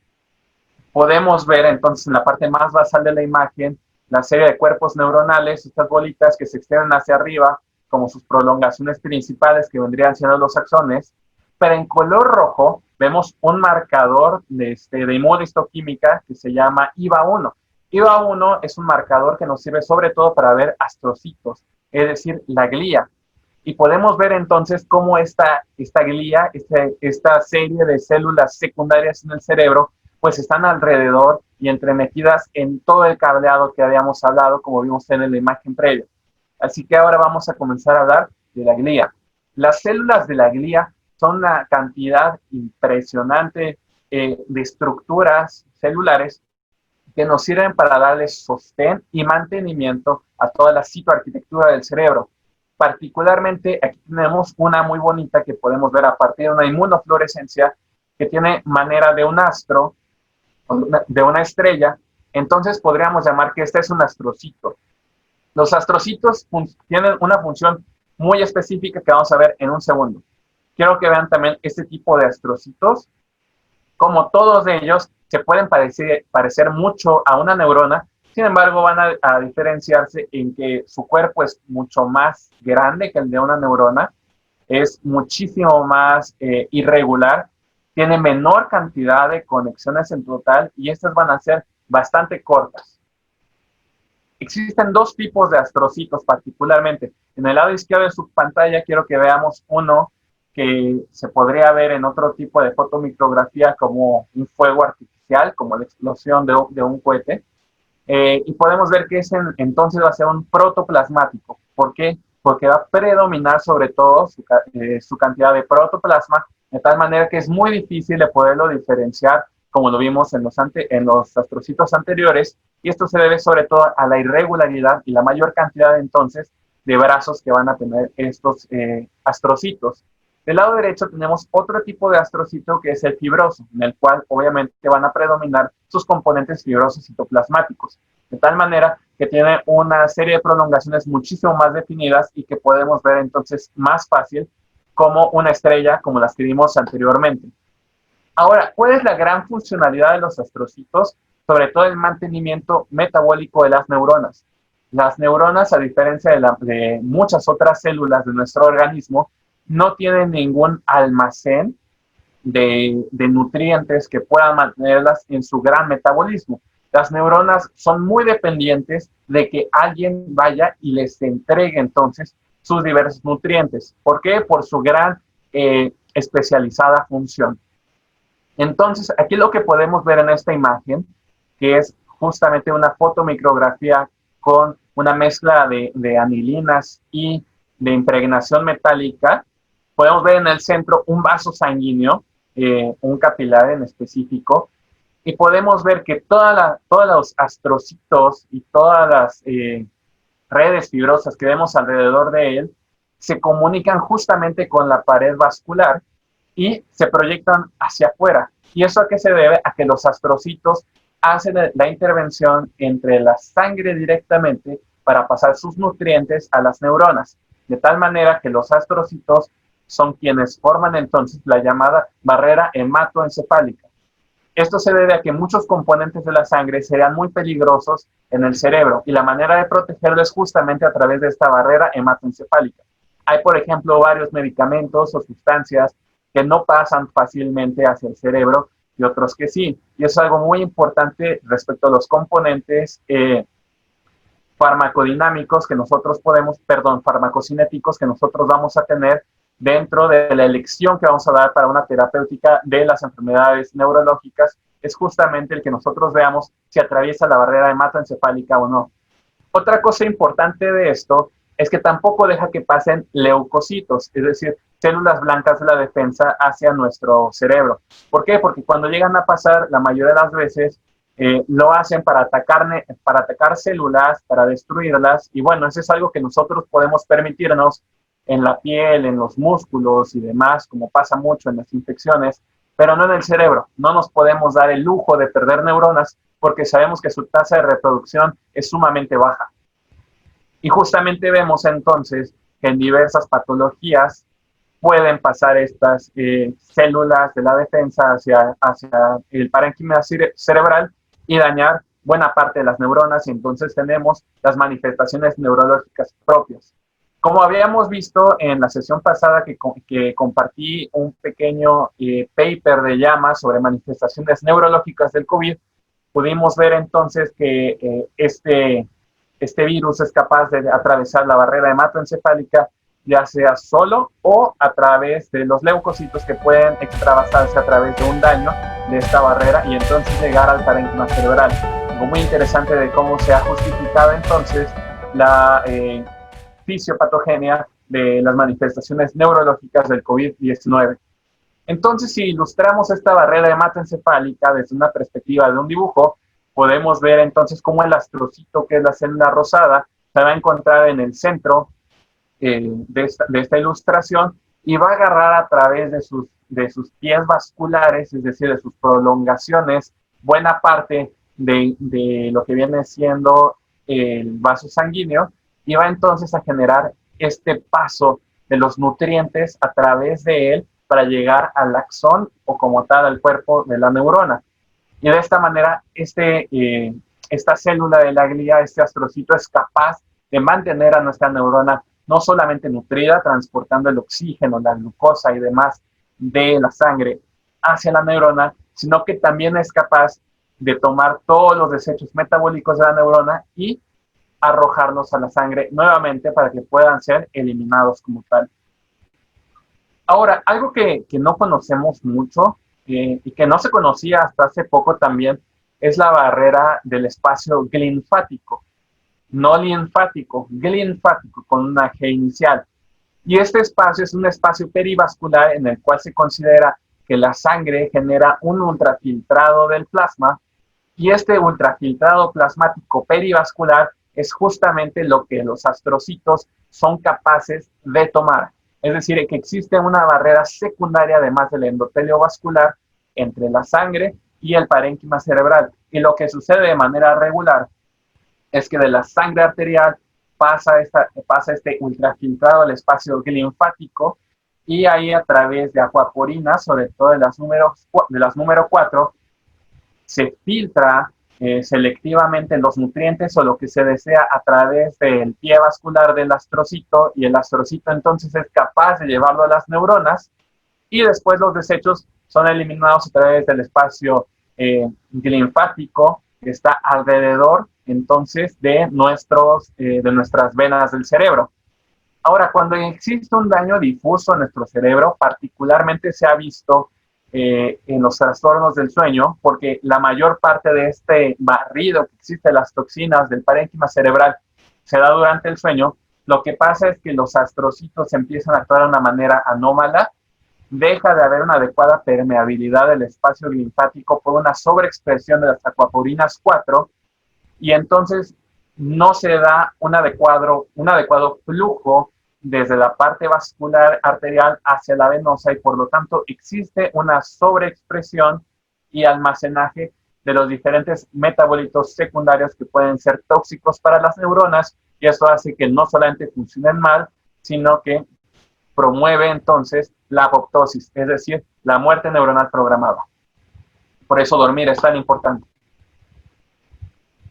podemos ver entonces en la parte más basal de la imagen la serie de cuerpos neuronales, estas bolitas que se extienden hacia arriba, como sus prolongaciones principales que vendrían siendo los axones, pero en color rojo vemos un marcador de inmunohistoquímica que se llama IVA1. IVA1 es un marcador que nos sirve sobre todo para ver astrocitos, es decir, la glía. Y podemos ver entonces cómo esta glía, esta serie de células secundarias en el cerebro, pues están alrededor y entremetidas en todo el cableado que habíamos hablado, como vimos en la imagen previa. Así que ahora vamos a comenzar a hablar de la glía. Las células de la glía son una cantidad impresionante de estructuras celulares que nos sirven para darles sostén y mantenimiento a toda la citoarquitectura del cerebro. Particularmente aquí tenemos una muy bonita que podemos ver a partir de una inmunofluorescencia que tiene manera de un astro, de una estrella. Entonces podríamos llamar que este es un astrocito. Los astrocitos tienen una función muy específica que vamos a ver en un segundo. Quiero que vean también este tipo de astrocitos. Como todos ellos, se pueden parecer mucho a una neurona, sin embargo van a diferenciarse en que su cuerpo es mucho más grande que el de una neurona, es muchísimo más irregular, tiene menor cantidad de conexiones en total y estas van a ser bastante cortas. Existen dos tipos de astrocitos particularmente. En el lado izquierdo de su pantalla quiero que veamos uno que se podría ver en otro tipo de fotomicrografía como un fuego artificial, como la explosión de un cohete. Y podemos ver que entonces va a ser un protoplasmático. ¿Por qué? Porque va a predominar sobre todo su cantidad de protoplasma, de tal manera que es muy difícil de poderlo diferenciar, como lo vimos en los astrocitos anteriores, y esto se debe sobre todo a la irregularidad y la mayor cantidad entonces de brazos que van a tener estos astrocitos. Del lado derecho tenemos otro tipo de astrocito que es el fibroso, en el cual obviamente van a predominar sus componentes fibrosos citoplasmáticos, de tal manera que tiene una serie de prolongaciones muchísimo más definidas y que podemos ver entonces más fácil como una estrella, como las que vimos anteriormente. Ahora, ¿cuál es la gran funcionalidad de los astrocitos? Sobre todo el mantenimiento metabólico de las neuronas. Las neuronas, a diferencia de muchas otras células de nuestro organismo, no tienen ningún almacén de nutrientes que puedan mantenerlas en su gran metabolismo. Las neuronas son muy dependientes de que alguien vaya y les entregue entonces sus diversos nutrientes. ¿Por qué? Por su gran especializada función. Entonces, aquí lo que podemos ver en esta imagen, que es justamente una fotomicrografía con una mezcla de anilinas y de impregnación metálica, podemos ver en el centro un vaso sanguíneo, un capilar en específico, y podemos ver que todos los astrocitos y todas las redes fibrosas que vemos alrededor de él se comunican justamente con la pared vascular y se proyectan hacia afuera. ¿Y eso a qué se debe? A que los astrocitos hacen la intervención entre la sangre directamente para pasar sus nutrientes a las neuronas, de tal manera que los astrocitos son quienes forman entonces la llamada barrera hematoencefálica. Esto se debe a que muchos componentes de la sangre serían muy peligrosos en el cerebro y la manera de protegerlo es justamente a través de esta barrera hematoencefálica. Hay, por ejemplo, varios medicamentos o sustancias que no pasan fácilmente hacia el cerebro y otros que sí. Y eso es algo muy importante respecto a los componentes farmacodinámicos que nosotros podemos, perdón, farmacocinéticos que nosotros vamos a tener dentro de la elección que vamos a dar para una terapéutica de las enfermedades neurológicas, es justamente el que nosotros veamos si atraviesa la barrera hematoencefálica o no. Otra cosa importante de esto es que tampoco deja que pasen leucocitos, es decir, células blancas de la defensa hacia nuestro cerebro. ¿Por qué? Porque cuando llegan a pasar, la mayoría de las veces, lo hacen para atacar células, para destruirlas, y bueno, eso es algo que nosotros podemos permitirnos en la piel, en los músculos y demás, como pasa mucho en las infecciones, pero no en el cerebro. No nos podemos dar el lujo de perder neuronas porque sabemos que su tasa de reproducción es sumamente baja. Y justamente vemos entonces que en diversas patologías pueden pasar estas células de la defensa hacia el parénquima cerebral y dañar buena parte de las neuronas, y entonces tenemos las manifestaciones neurológicas propias. Como habíamos visto en la sesión pasada que compartí un pequeño paper de llama sobre manifestaciones neurológicas del COVID, pudimos ver entonces que este virus es capaz de atravesar la barrera hematoencefálica, ya sea solo o a través de los leucocitos que pueden extravasarse a través de un daño de esta barrera y entonces llegar al parénquima cerebral. Algo muy interesante de cómo se ha justificado entonces la fisiopatogenia de las manifestaciones neurológicas del COVID-19. Entonces, si ilustramos esta barrera hematoencefálica desde una perspectiva de un dibujo, podemos ver entonces cómo el astrocito, que es la célula rosada, se va a encontrar en el centro de esta ilustración y va a agarrar a través de sus pies vasculares, es decir, de sus prolongaciones, buena parte de lo que viene siendo el vaso sanguíneo, y va entonces a generar este paso de los nutrientes a través de él para llegar al axón o como tal al cuerpo de la neurona. Y de esta manera esta célula de la glía, este astrocito, es capaz de mantener a nuestra neurona no solamente nutrida, transportando el oxígeno, la glucosa y demás de la sangre hacia la neurona, sino que también es capaz de tomar todos los desechos metabólicos de la neurona y arrojarlos a la sangre nuevamente para que puedan ser eliminados como tal. Ahora, algo que no conocemos mucho y que no se conocía hasta hace poco también es la barrera del espacio glinfático. No linfático, glinfático, con una G inicial. Y este espacio es un espacio perivascular en el cual se considera que la sangre genera un ultrafiltrado del plasma, y este ultrafiltrado plasmático perivascular es justamente lo que los astrocitos son capaces de tomar. Es decir, que existe una barrera secundaria, además del endotelio vascular, entre la sangre y el parénquima cerebral. Y lo que sucede de manera regular es que de la sangre arterial pasa este ultrafiltrado al espacio linfático, y ahí a través de acuaporinas, sobre todo de las número 4, se filtra selectivamente los nutrientes o lo que se desea a través del pie vascular del astrocito, y el astrocito entonces es capaz de llevarlo a las neuronas, y después los desechos son eliminados a través del espacio linfático que está alrededor entonces de nuestras venas del cerebro. Ahora, cuando existe un daño difuso en nuestro cerebro, particularmente se ha visto en los trastornos del sueño, porque la mayor parte de este barrido que existe de las toxinas del parénquima cerebral se da durante el sueño. Lo que pasa es que los astrocitos empiezan a actuar de una manera anómala, deja de haber una adecuada permeabilidad del espacio linfático por una sobreexpresión de las acuaporinas 4, y entonces no se da un adecuado flujo desde la parte vascular arterial hacia la venosa, y por lo tanto existe una sobreexpresión y almacenaje de los diferentes metabolitos secundarios que pueden ser tóxicos para las neuronas, y esto hace que no solamente funcionen mal, sino que promueve entonces la apoptosis, es decir, la muerte neuronal programada. Por eso dormir es tan importante,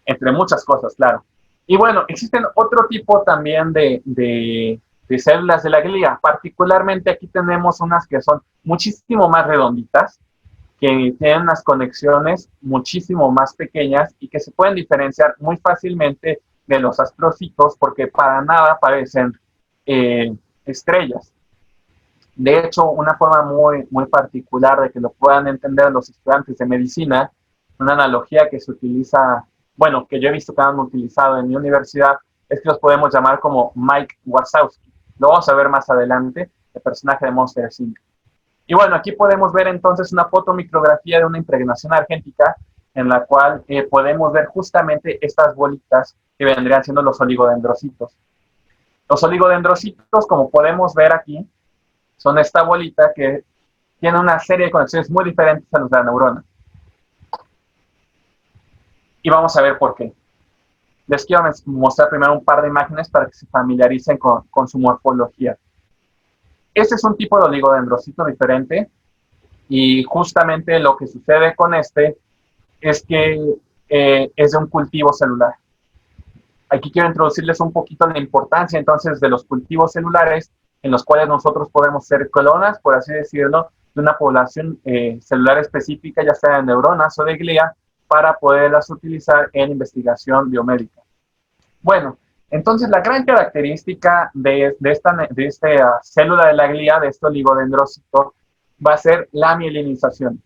entre muchas cosas, claro. Y bueno, existen otro tipo también de de células de la glía. Particularmente aquí tenemos unas que son muchísimo más redonditas, que tienen unas conexiones muchísimo más pequeñas y que se pueden diferenciar muy fácilmente de los astrocitos porque para nada parecen estrellas. De hecho, una forma muy particular de que lo puedan entender los estudiantes de medicina, una analogía que se utiliza, bueno, que yo he visto que han utilizado en mi universidad, es que los podemos llamar como Mike Wazowski. Lo vamos a ver más adelante, el personaje de Monster Inc. Y bueno, aquí podemos ver entonces una fotomicrografía de una impregnación argéntica en la cual podemos ver justamente estas bolitas que vendrían siendo los oligodendrocitos. Los oligodendrocitos, como podemos ver aquí, son esta bolita que tiene una serie de conexiones muy diferentes a los de la neurona. Y vamos a ver por qué. Les quiero mostrar primero un par de imágenes para que se familiaricen con su morfología. Este es un tipo de oligodendrocito diferente y justamente lo que sucede con este es que es de un cultivo celular. Aquí quiero introducirles un poquito la importancia entonces de los cultivos celulares en los cuales nosotros podemos ser clonas, por así decirlo, de una población celular específica, ya sea de neuronas o de glía, para poderlas utilizar en investigación biomédica. Bueno, entonces la gran característica de esta célula de la glía, de este oligodendrocito, va a ser la mielinización.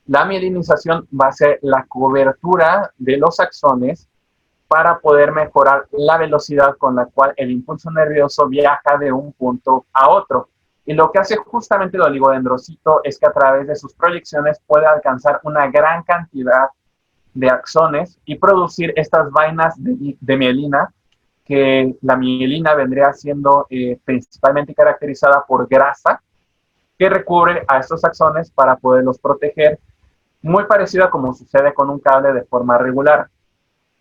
La mielinización va a ser la cobertura de los axones para poder mejorar la velocidad con la cual el impulso nervioso viaja de un punto a otro. Y lo que hace justamente el oligodendrocito es que a través de sus proyecciones puede alcanzar una gran cantidad de axones y producir estas vainas de mielina, que la mielina vendría siendo principalmente caracterizada por grasa que recubre a estos axones para poderlos proteger, muy parecido a como sucede con un cable de forma regular.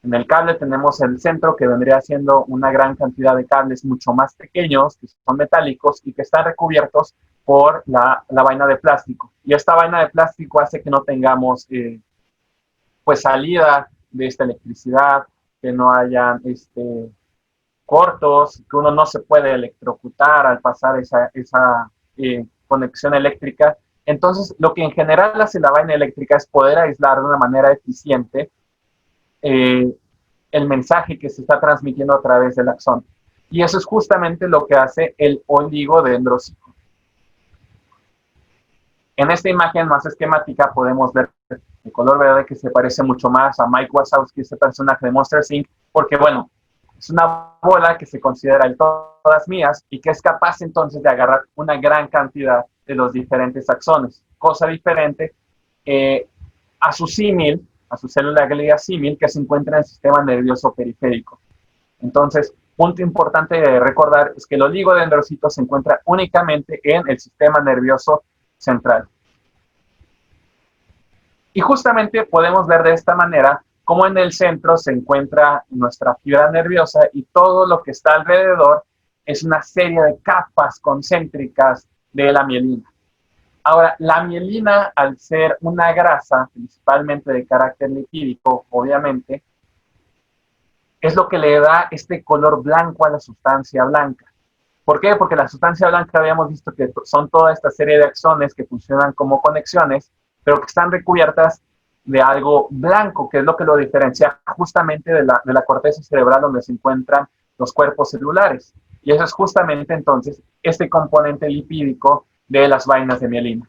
En el cable tenemos el centro, que vendría siendo una gran cantidad de cables mucho más pequeños, que son metálicos y que están recubiertos por la vaina de plástico. Y esta vaina de plástico hace que no tengamos pues salida de esta electricidad, que no hayan cortos, que uno no se puede electrocutar al pasar esa conexión eléctrica. Entonces, lo que en general hace la vaina eléctrica es poder aislar de una manera eficiente el mensaje que se está transmitiendo a través del axón. Y eso es justamente lo que hace el oligodendrocito. En esta imagen más esquemática podemos ver el color verde, que se parece mucho más a Mike Wazowski, este personaje de Monster Inc., porque bueno, es una bola que se considera el todas mías y que es capaz entonces de agarrar una gran cantidad de los diferentes axones. Cosa diferente a su símil, a su célula glía símil, que se encuentra en el sistema nervioso periférico. Entonces, punto importante de recordar es que el oligodendrocito se encuentra únicamente en el sistema nervioso central. Y justamente podemos ver de esta manera cómo en el centro se encuentra nuestra fibra nerviosa y todo lo que está alrededor es una serie de capas concéntricas de la mielina. Ahora, la mielina, al ser una grasa, principalmente de carácter lipídico, obviamente, es lo que le da este color blanco a la sustancia blanca. ¿Por qué? Porque la sustancia blanca habíamos visto que son toda esta serie de axones que funcionan como conexiones, pero que están recubiertas de algo blanco, que es lo que lo diferencia justamente de la corteza cerebral donde se encuentran los cuerpos celulares. Y eso es justamente entonces este componente lipídico de las vainas de mielina.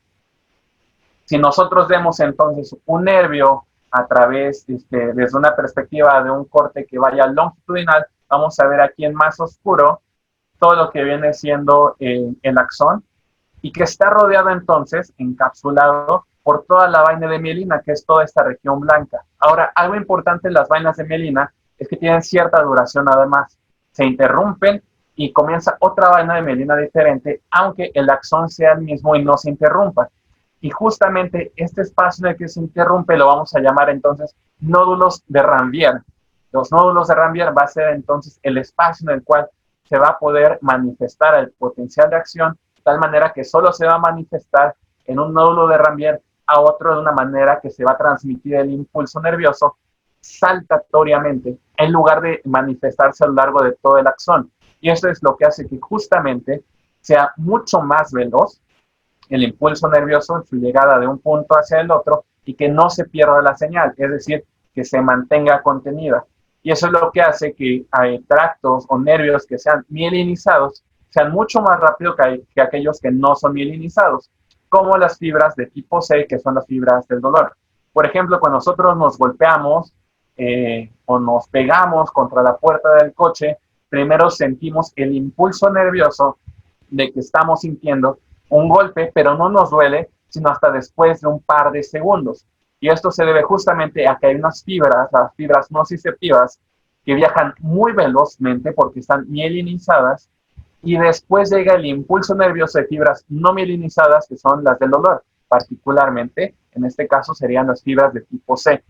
Si nosotros vemos entonces un nervio a través, desde una perspectiva de un corte que vaya longitudinal, vamos a ver aquí en más oscuro todo lo que viene siendo el axón y que está rodeado entonces, encapsulado por toda la vaina de mielina, que es toda esta región blanca. Ahora, algo importante en las vainas de mielina es que tienen cierta duración además. Se interrumpen y comienza otra vaina de mielina diferente, aunque el axón sea el mismo y no se interrumpa. Y justamente este espacio en el que se interrumpe lo vamos a llamar entonces nódulos de Ranvier. Los nódulos de Ranvier va a ser entonces el espacio en el cual se va a poder manifestar el potencial de acción, de tal manera que solo se va a manifestar en un nódulo de Ranvier a otro de una manera que se va a transmitir el impulso nervioso saltatoriamente, en lugar de manifestarse a lo largo de todo el axón. Y eso es lo que hace que justamente sea mucho más veloz el impulso nervioso en su llegada de un punto hacia el otro y que no se pierda la señal, es decir, que se mantenga contenida. Y eso es lo que hace que tractos o nervios que sean mielinizados sean mucho más rápido que aquellos que no son mielinizados, como las fibras de tipo C, que son las fibras del dolor. Por ejemplo, cuando nosotros nos golpeamos o nos pegamos contra la puerta del coche, primero sentimos el impulso nervioso de que estamos sintiendo un golpe, pero no nos duele, sino hasta después de un par de segundos. Y esto se debe justamente a que hay unas fibras, las fibras nociceptivas, que viajan muy velozmente porque están mielinizadas, y después llega el impulso nervioso de fibras no mielinizadas, que son las del dolor, particularmente, en este caso serían las fibras de tipo C.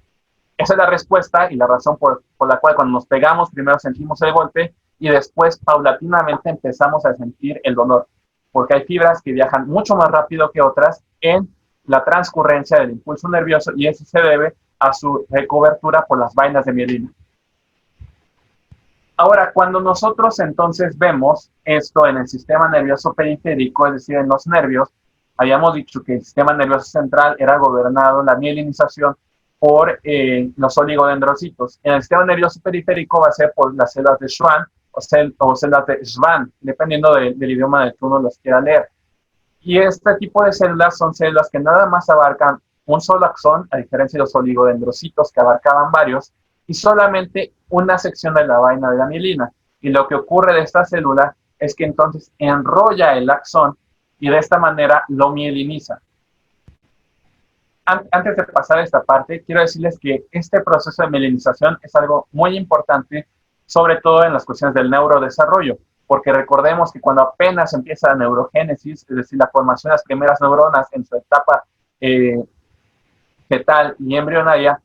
Esa es la respuesta y la razón por la cual cuando nos pegamos primero sentimos el golpe y después paulatinamente empezamos a sentir el dolor, porque hay fibras que viajan mucho más rápido que otras en la transcurrencia del impulso nervioso y eso se debe a su recobertura por las vainas de mielina. Ahora, cuando nosotros entonces vemos esto en el sistema nervioso periférico, es decir, en los nervios, habíamos dicho que el sistema nervioso central era gobernado, la mielinización, por los oligodendrocitos. En el sistema nervioso periférico va a ser por las células de Schwann o células de Schwann, dependiendo del idioma del que uno los quiera leer. Y este tipo de células son células que nada más abarcan un solo axón, a diferencia de los oligodendrocitos que abarcaban varios, y solamente una sección de la vaina de la mielina. Y lo que ocurre de esta célula es que entonces enrolla el axón y de esta manera lo mieliniza. Antes de pasar a esta parte, quiero decirles que este proceso de mielinización es algo muy importante, sobre todo en las cuestiones del neurodesarrollo, porque recordemos que cuando apenas empieza la neurogénesis, es decir, la formación de las primeras neuronas en su etapa fetal y embrionaria,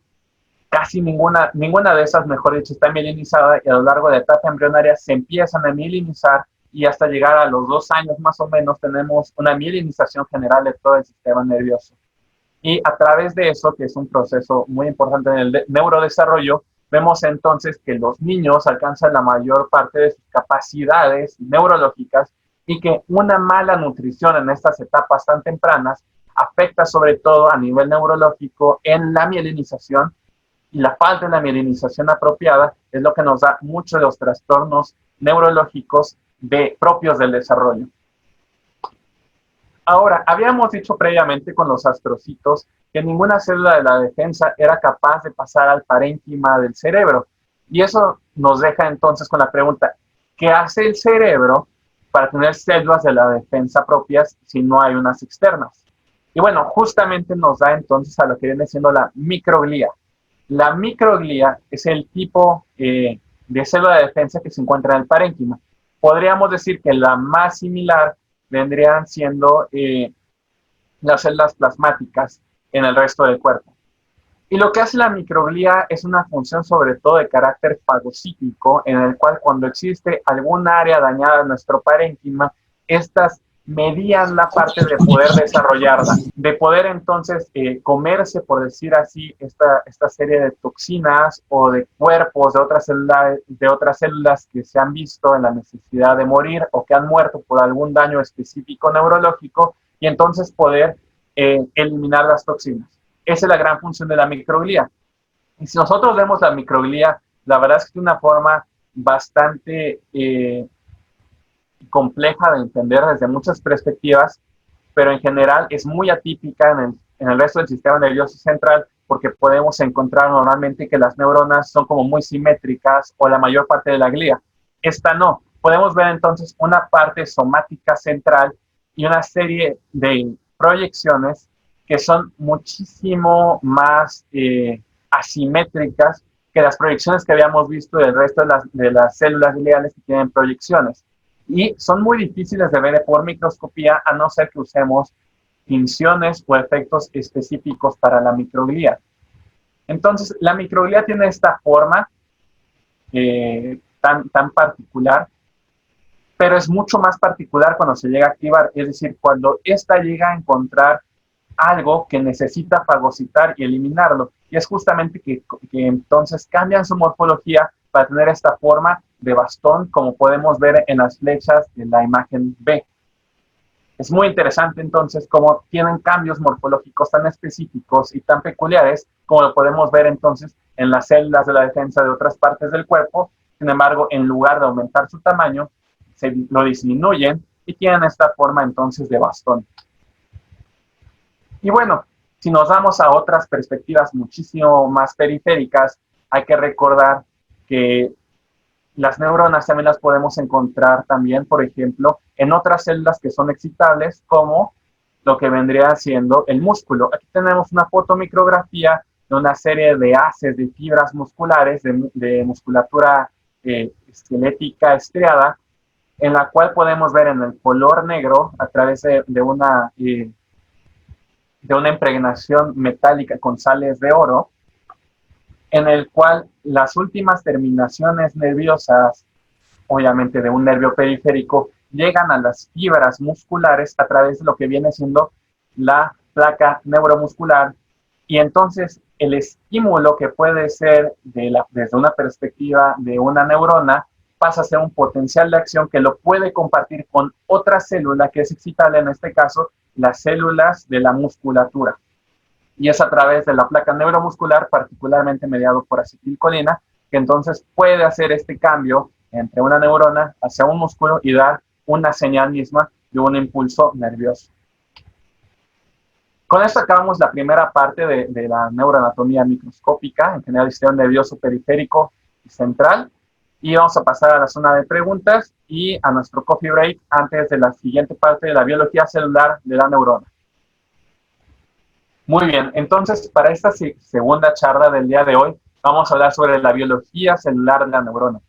casi ninguna de esas, mejor dicho, está mielinizada y a lo largo de la etapa embrionaria se empiezan a mielinizar y hasta llegar a los 2 años más o menos tenemos una mielinización general de todo el sistema nervioso. Y a través de eso, que es un proceso muy importante en el neurodesarrollo, vemos entonces que los niños alcanzan la mayor parte de sus capacidades neurológicas y que una mala nutrición en estas etapas tan tempranas afecta sobre todo a nivel neurológico en la mielinización, y la falta de la mielinización apropiada es lo que nos da muchos de los trastornos neurológicos propios del desarrollo. Ahora, habíamos dicho previamente con los astrocitos que ninguna célula de la defensa era capaz de pasar al parénquima del cerebro. Y eso nos deja entonces con la pregunta, ¿qué hace el cerebro para tener células de la defensa propias si no hay unas externas? Y bueno, justamente nos da entonces a lo que viene siendo la microglía. La microglía es el tipo de célula de defensa que se encuentra en el parénquima. Podríamos decir que la más similar vendrían siendo las células plasmáticas en el resto del cuerpo. Y lo que hace la microglía es una función sobre todo de carácter fagocítico, en el cual cuando existe algún área dañada en nuestro parénquima, estas medían la parte de poder desarrollarla, de poder entonces comerse, por decir así, esta serie de toxinas o de cuerpos de otras células que se han visto en la necesidad de morir o que han muerto por algún daño específico neurológico y entonces poder eliminar las toxinas. Esa es la gran función de la microglía. Y si nosotros vemos la microglía, la verdad es que es una forma bastante compleja de entender desde muchas perspectivas, pero en general es muy atípica en el resto del sistema nervioso central porque podemos encontrar normalmente que las neuronas son como muy simétricas o la mayor parte de la glía. Esta no. Podemos ver entonces una parte somática central y una serie de proyecciones que son muchísimo más asimétricas que las proyecciones que habíamos visto del resto de las células gliales que tienen proyecciones. Y son muy difíciles de ver por microscopía a no ser que usemos tinciones o efectos específicos para la microglía. Entonces, la microglía tiene esta forma tan particular, pero es mucho más particular cuando se llega a activar, es decir, cuando ésta llega a encontrar algo que necesita fagocitar y eliminarlo. Y es justamente que entonces cambian su morfología para tener esta forma de bastón, como podemos ver en las flechas de la imagen B. Es muy interesante entonces cómo tienen cambios morfológicos tan específicos y tan peculiares como lo podemos ver entonces en las células de la defensa de otras partes del cuerpo. Sin embargo, en lugar de aumentar su tamaño, lo disminuyen y tienen esta forma entonces de bastón. Y bueno, si nos vamos a otras perspectivas muchísimo más periféricas, hay que recordar que las neuronas también las podemos encontrar también, por ejemplo, en otras células que son excitables, como lo que vendría siendo el músculo. Aquí tenemos una fotomicrografía de una serie de haces de fibras musculares, de musculatura esquelética estriada, en la cual podemos ver en el color negro, a través de una impregnación metálica con sales de oro, en el cual las últimas terminaciones nerviosas, obviamente de un nervio periférico, llegan a las fibras musculares a través de lo que viene siendo la placa neuromuscular, y entonces el estímulo que puede ser desde una perspectiva de una neurona pasa a ser un potencial de acción que lo puede compartir con otra célula que es excitable, en este caso las células de la musculatura. Y es a través de la placa neuromuscular, particularmente mediado por acetilcolina, que entonces puede hacer este cambio entre una neurona hacia un músculo y dar una señal misma de un impulso nervioso. Con esto acabamos la primera parte de la neuroanatomía microscópica, en general el sistema nervioso periférico y central, y vamos a pasar a la zona de preguntas y a nuestro coffee break antes de la siguiente parte de la biología celular de la neurona. Muy bien, entonces para esta segunda charla del día de hoy vamos a hablar sobre la biología celular de la neurona.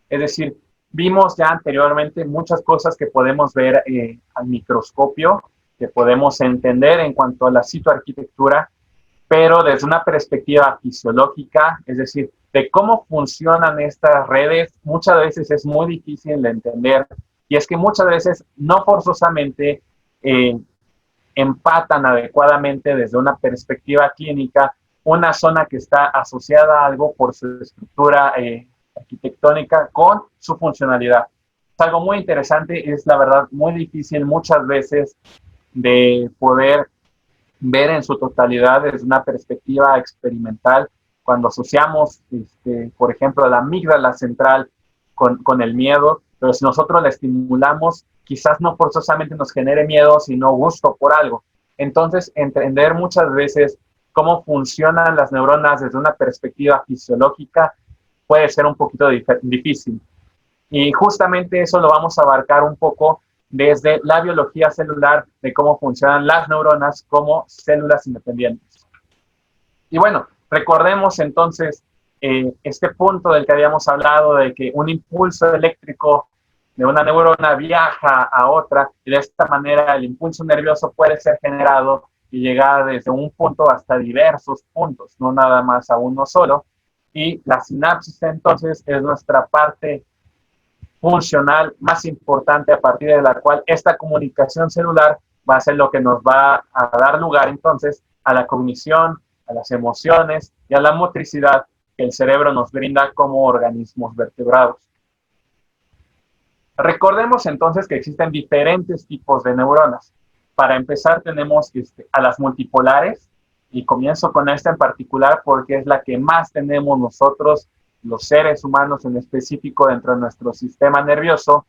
Es decir, vimos ya anteriormente muchas cosas que podemos ver al microscopio, que podemos entender en cuanto a la citoarquitectura, pero desde una perspectiva fisiológica, es decir, de cómo funcionan estas redes, muchas veces es muy difícil de entender, y es que muchas veces no forzosamente empatan adecuadamente desde una perspectiva clínica una zona que está asociada a algo por su estructura arquitectónica con su funcionalidad. Es algo muy interesante, es la verdad muy difícil muchas veces de poder ver en su totalidad desde una perspectiva experimental cuando asociamos, por ejemplo, la amígdala central con el miedo, pero si nosotros la estimulamos, quizás no forzosamente nos genere miedo, sino gusto por algo. Entonces, entender muchas veces cómo funcionan las neuronas desde una perspectiva fisiológica puede ser un poquito difícil. Y justamente eso lo vamos a abarcar un poco desde la biología celular, de cómo funcionan las neuronas como células independientes. Y bueno, recordemos entonces este punto del que habíamos hablado, de que un impulso eléctrico de una neurona viaja a otra, y de esta manera el impulso nervioso puede ser generado y llegar desde un punto hasta diversos puntos, no nada más a uno solo. Y la sinapsis entonces es nuestra parte funcional más importante, a partir de la cual esta comunicación celular va a ser lo que nos va a dar lugar entonces a la cognición, a las emociones y a la motricidad que el cerebro nos brinda como organismos vertebrados. Recordemos entonces que existen diferentes tipos de neuronas. Para empezar tenemos a las multipolares, y comienzo con esta en particular porque es la que más tenemos nosotros, los seres humanos en específico, dentro de nuestro sistema nervioso.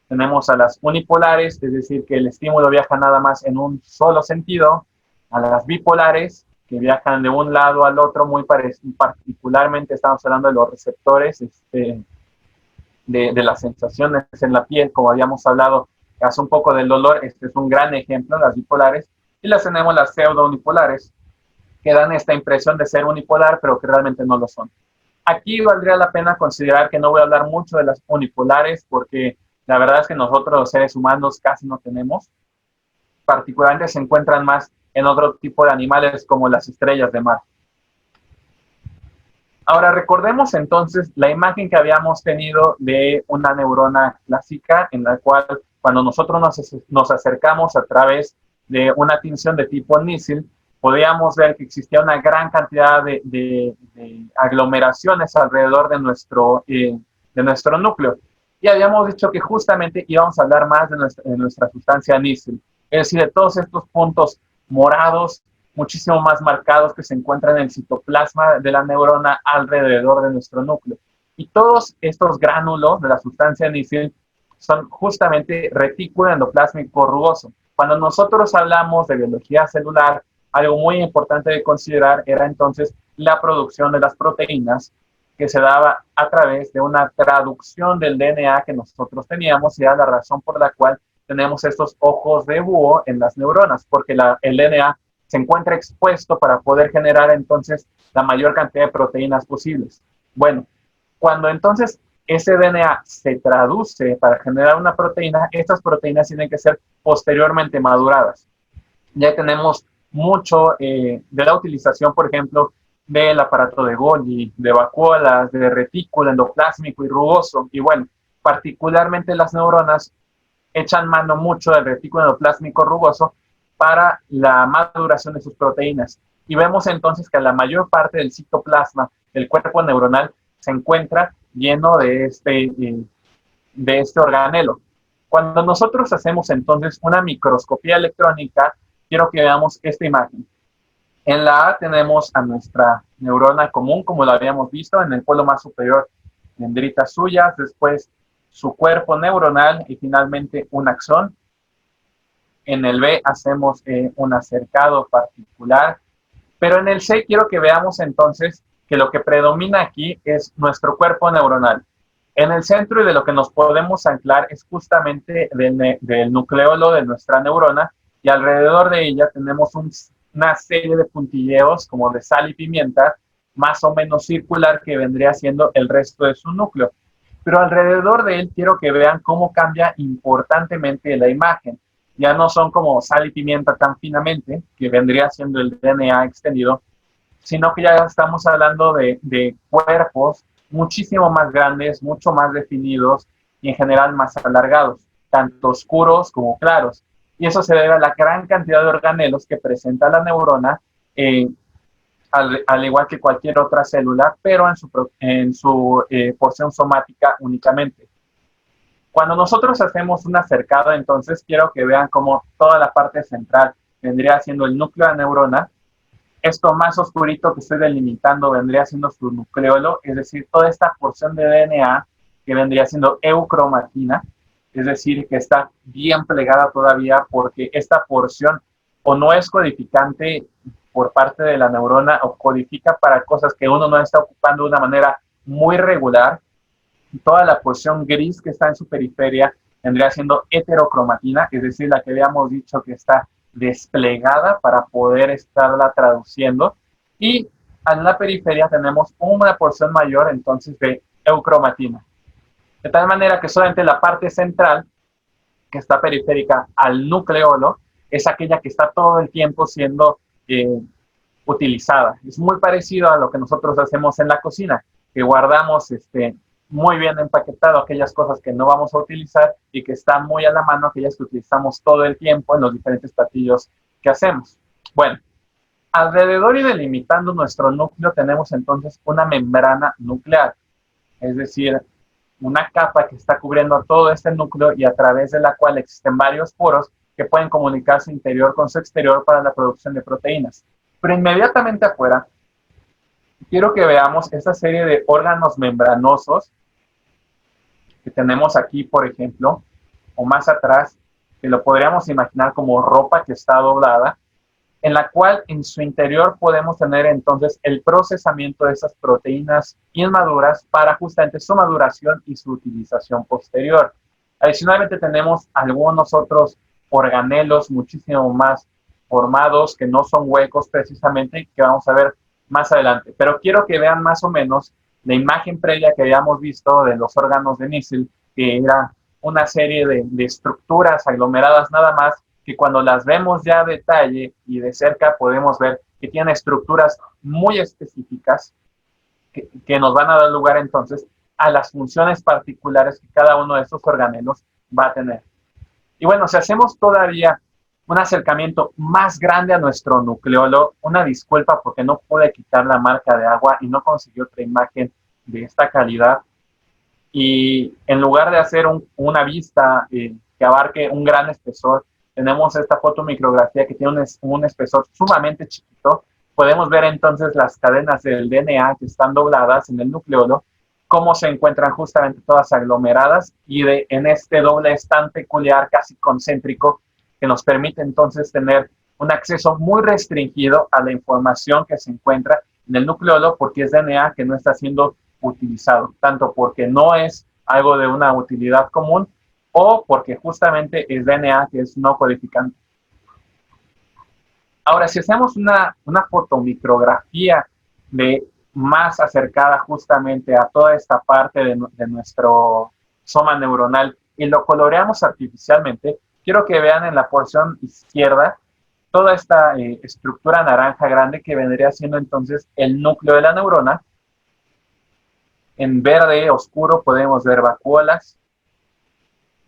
Tenemos a las unipolares, es decir, que el estímulo viaja nada más en un solo sentido. A las bipolares, que viajan de un lado al otro, particularmente estamos hablando de los receptores de las sensaciones en la piel, como habíamos hablado hace un poco del dolor. Este es un gran ejemplo, las bipolares. Y las tenemos las pseudo-unipolares, que dan esta impresión de ser unipolar, pero que realmente no lo son. Aquí valdría la pena considerar que no voy a hablar mucho de las unipolares, porque la verdad es que nosotros los seres humanos casi no tenemos. Particularmente se encuentran más en otro tipo de animales como las estrellas de mar. Ahora recordemos entonces la imagen que habíamos tenido de una neurona clásica, en la cual cuando nosotros nos acercamos a través de una tinción de tipo Nissl, podíamos ver que existía una gran cantidad de aglomeraciones alrededor de nuestro núcleo. Y habíamos dicho que justamente íbamos a hablar más de nuestra sustancia nísel, es decir, de todos estos puntos morados, muchísimo más marcados que se encuentran en el citoplasma de la neurona alrededor de nuestro núcleo. Y todos estos gránulos de la sustancia nísel son justamente retículo endoplásmico rugoso. Cuando nosotros hablamos de biología celular, algo muy importante de considerar era entonces la producción de las proteínas que se daba a través de una traducción del DNA que nosotros teníamos, y era la razón por la cual tenemos estos ojos de búho en las neuronas, porque el DNA se encuentra expuesto para poder generar entonces la mayor cantidad de proteínas posibles. Bueno, cuando entonces ese DNA se traduce para generar una proteína, estas proteínas tienen que ser posteriormente maduradas. Ya tenemos mucho de la utilización, por ejemplo, del aparato de Golgi, de vacuolas, de retículo endoplásmico y rugoso. Y bueno, particularmente las neuronas echan mano mucho del retículo endoplásmico rugoso para la maduración de sus proteínas. Y vemos entonces que la mayor parte del citoplasma del cuerpo neuronal se encuentra lleno de este organelo. Cuando nosotros hacemos entonces una microscopía electrónica, quiero que veamos esta imagen. En la A tenemos a nuestra neurona común, como lo habíamos visto, en el polo más superior, dendritas suyas, después su cuerpo neuronal y finalmente un axón. En el B hacemos un acercado particular, pero en el C quiero que veamos entonces que lo que predomina aquí es nuestro cuerpo neuronal. En el centro, y de lo que nos podemos anclar, es justamente del nucleolo de nuestra neurona, y alrededor de ella tenemos una serie de puntilleos como de sal y pimienta, más o menos circular, que vendría siendo el resto de su núcleo. Pero alrededor de él quiero que vean cómo cambia importantemente la imagen. Ya no son como sal y pimienta tan finamente, que vendría siendo el DNA extendido, sino que ya estamos hablando de cuerpos muchísimo más grandes, mucho más definidos y en general más alargados, tanto oscuros como claros. Y eso se debe a la gran cantidad de organelos que presenta la neurona, al igual que cualquier otra célula, pero en su porción somática únicamente. Cuando nosotros hacemos un acercado, entonces quiero que vean cómo toda la parte central vendría siendo el núcleo de la neurona. Esto más oscurito que estoy delimitando vendría siendo su nucleolo, es decir, toda esta porción de DNA que vendría siendo eucromatina, es decir, que está bien plegada todavía, porque esta porción o no es codificante por parte de la neurona o codifica para cosas que uno no está ocupando de una manera muy regular. Toda la porción gris que está en su periferia vendría siendo heterocromatina, es decir, la que habíamos dicho que está desplegada para poder estarla traduciendo, y en la periferia tenemos una porción mayor entonces de eucromatina. De tal manera que solamente la parte central, que está periférica al nucleolo, es aquella que está todo el tiempo siendo utilizada. Es muy parecido a lo que nosotros hacemos en la cocina, que guardamos muy bien empaquetado aquellas cosas que no vamos a utilizar y que están muy a la mano, aquellas que utilizamos todo el tiempo en los diferentes platillos que hacemos. Bueno, alrededor y delimitando nuestro núcleo tenemos entonces una membrana nuclear, es decir, una capa que está cubriendo todo este núcleo y a través de la cual existen varios poros que pueden comunicar su interior con su exterior para la producción de proteínas. Pero inmediatamente afuera, quiero que veamos esta serie de órganos membranosos que tenemos aquí, por ejemplo, o más atrás, que lo podríamos imaginar como ropa que está doblada, en la cual en su interior podemos tener entonces el procesamiento de esas proteínas inmaduras para justamente su maduración y su utilización posterior. Adicionalmente tenemos algunos otros organelos muchísimo más formados que no son huecos precisamente, que vamos a ver más adelante. Pero quiero que vean más o menos la imagen previa que habíamos visto de los órganos de Nissl, que era una serie de estructuras aglomeradas nada más, que cuando las vemos ya a detalle y de cerca podemos ver que tienen estructuras muy específicas que nos van a dar lugar entonces a las funciones particulares que cada uno de estos organelos va a tener. Y bueno, si hacemos todavía un acercamiento más grande a nuestro nucleolo. Una disculpa porque no pude quitar la marca de agua y no conseguí otra imagen de esta calidad. Y en lugar de hacer una vista que abarque un gran espesor, tenemos esta fotomicrografía que tiene un espesor sumamente chiquito. Podemos ver entonces las cadenas del DNA que están dobladas en el nucleolo, cómo se encuentran justamente todas aglomeradas y en este doble es tan peculiar, casi concéntrico, que nos permite entonces tener un acceso muy restringido a la información que se encuentra en el nucleolo, porque es DNA que no está siendo utilizado, tanto porque no es algo de una utilidad común o porque justamente es DNA que es no codificante. Ahora, si hacemos una fotomicrografía de más acercada justamente a toda esta parte de nuestro soma neuronal y lo coloreamos artificialmente, quiero que vean en la porción izquierda toda esta estructura naranja grande que vendría siendo entonces el núcleo de la neurona. En verde oscuro podemos ver vacuolas.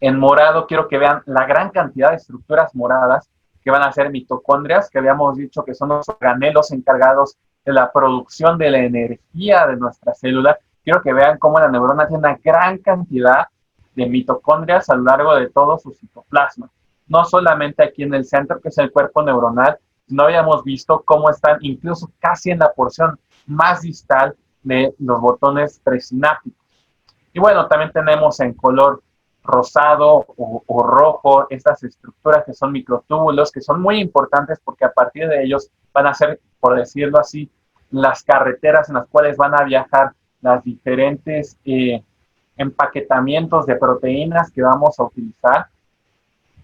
En morado quiero que vean la gran cantidad de estructuras moradas que van a ser mitocondrias, que habíamos dicho que son los organelos encargados de la producción de la energía de nuestra célula. Quiero que vean cómo la neurona tiene una gran cantidad de mitocondrias a lo largo de todo su citoplasma. No solamente aquí en el centro, que es el cuerpo neuronal, sino habíamos visto cómo están incluso casi en la porción más distal de los botones presinápticos. Y bueno, también tenemos en color rosado o rojo estas estructuras que son microtúbulos, que son muy importantes porque a partir de ellos van a ser, por decirlo así, las carreteras en las cuales van a viajar las diferentes empaquetamientos de proteínas que vamos a utilizar.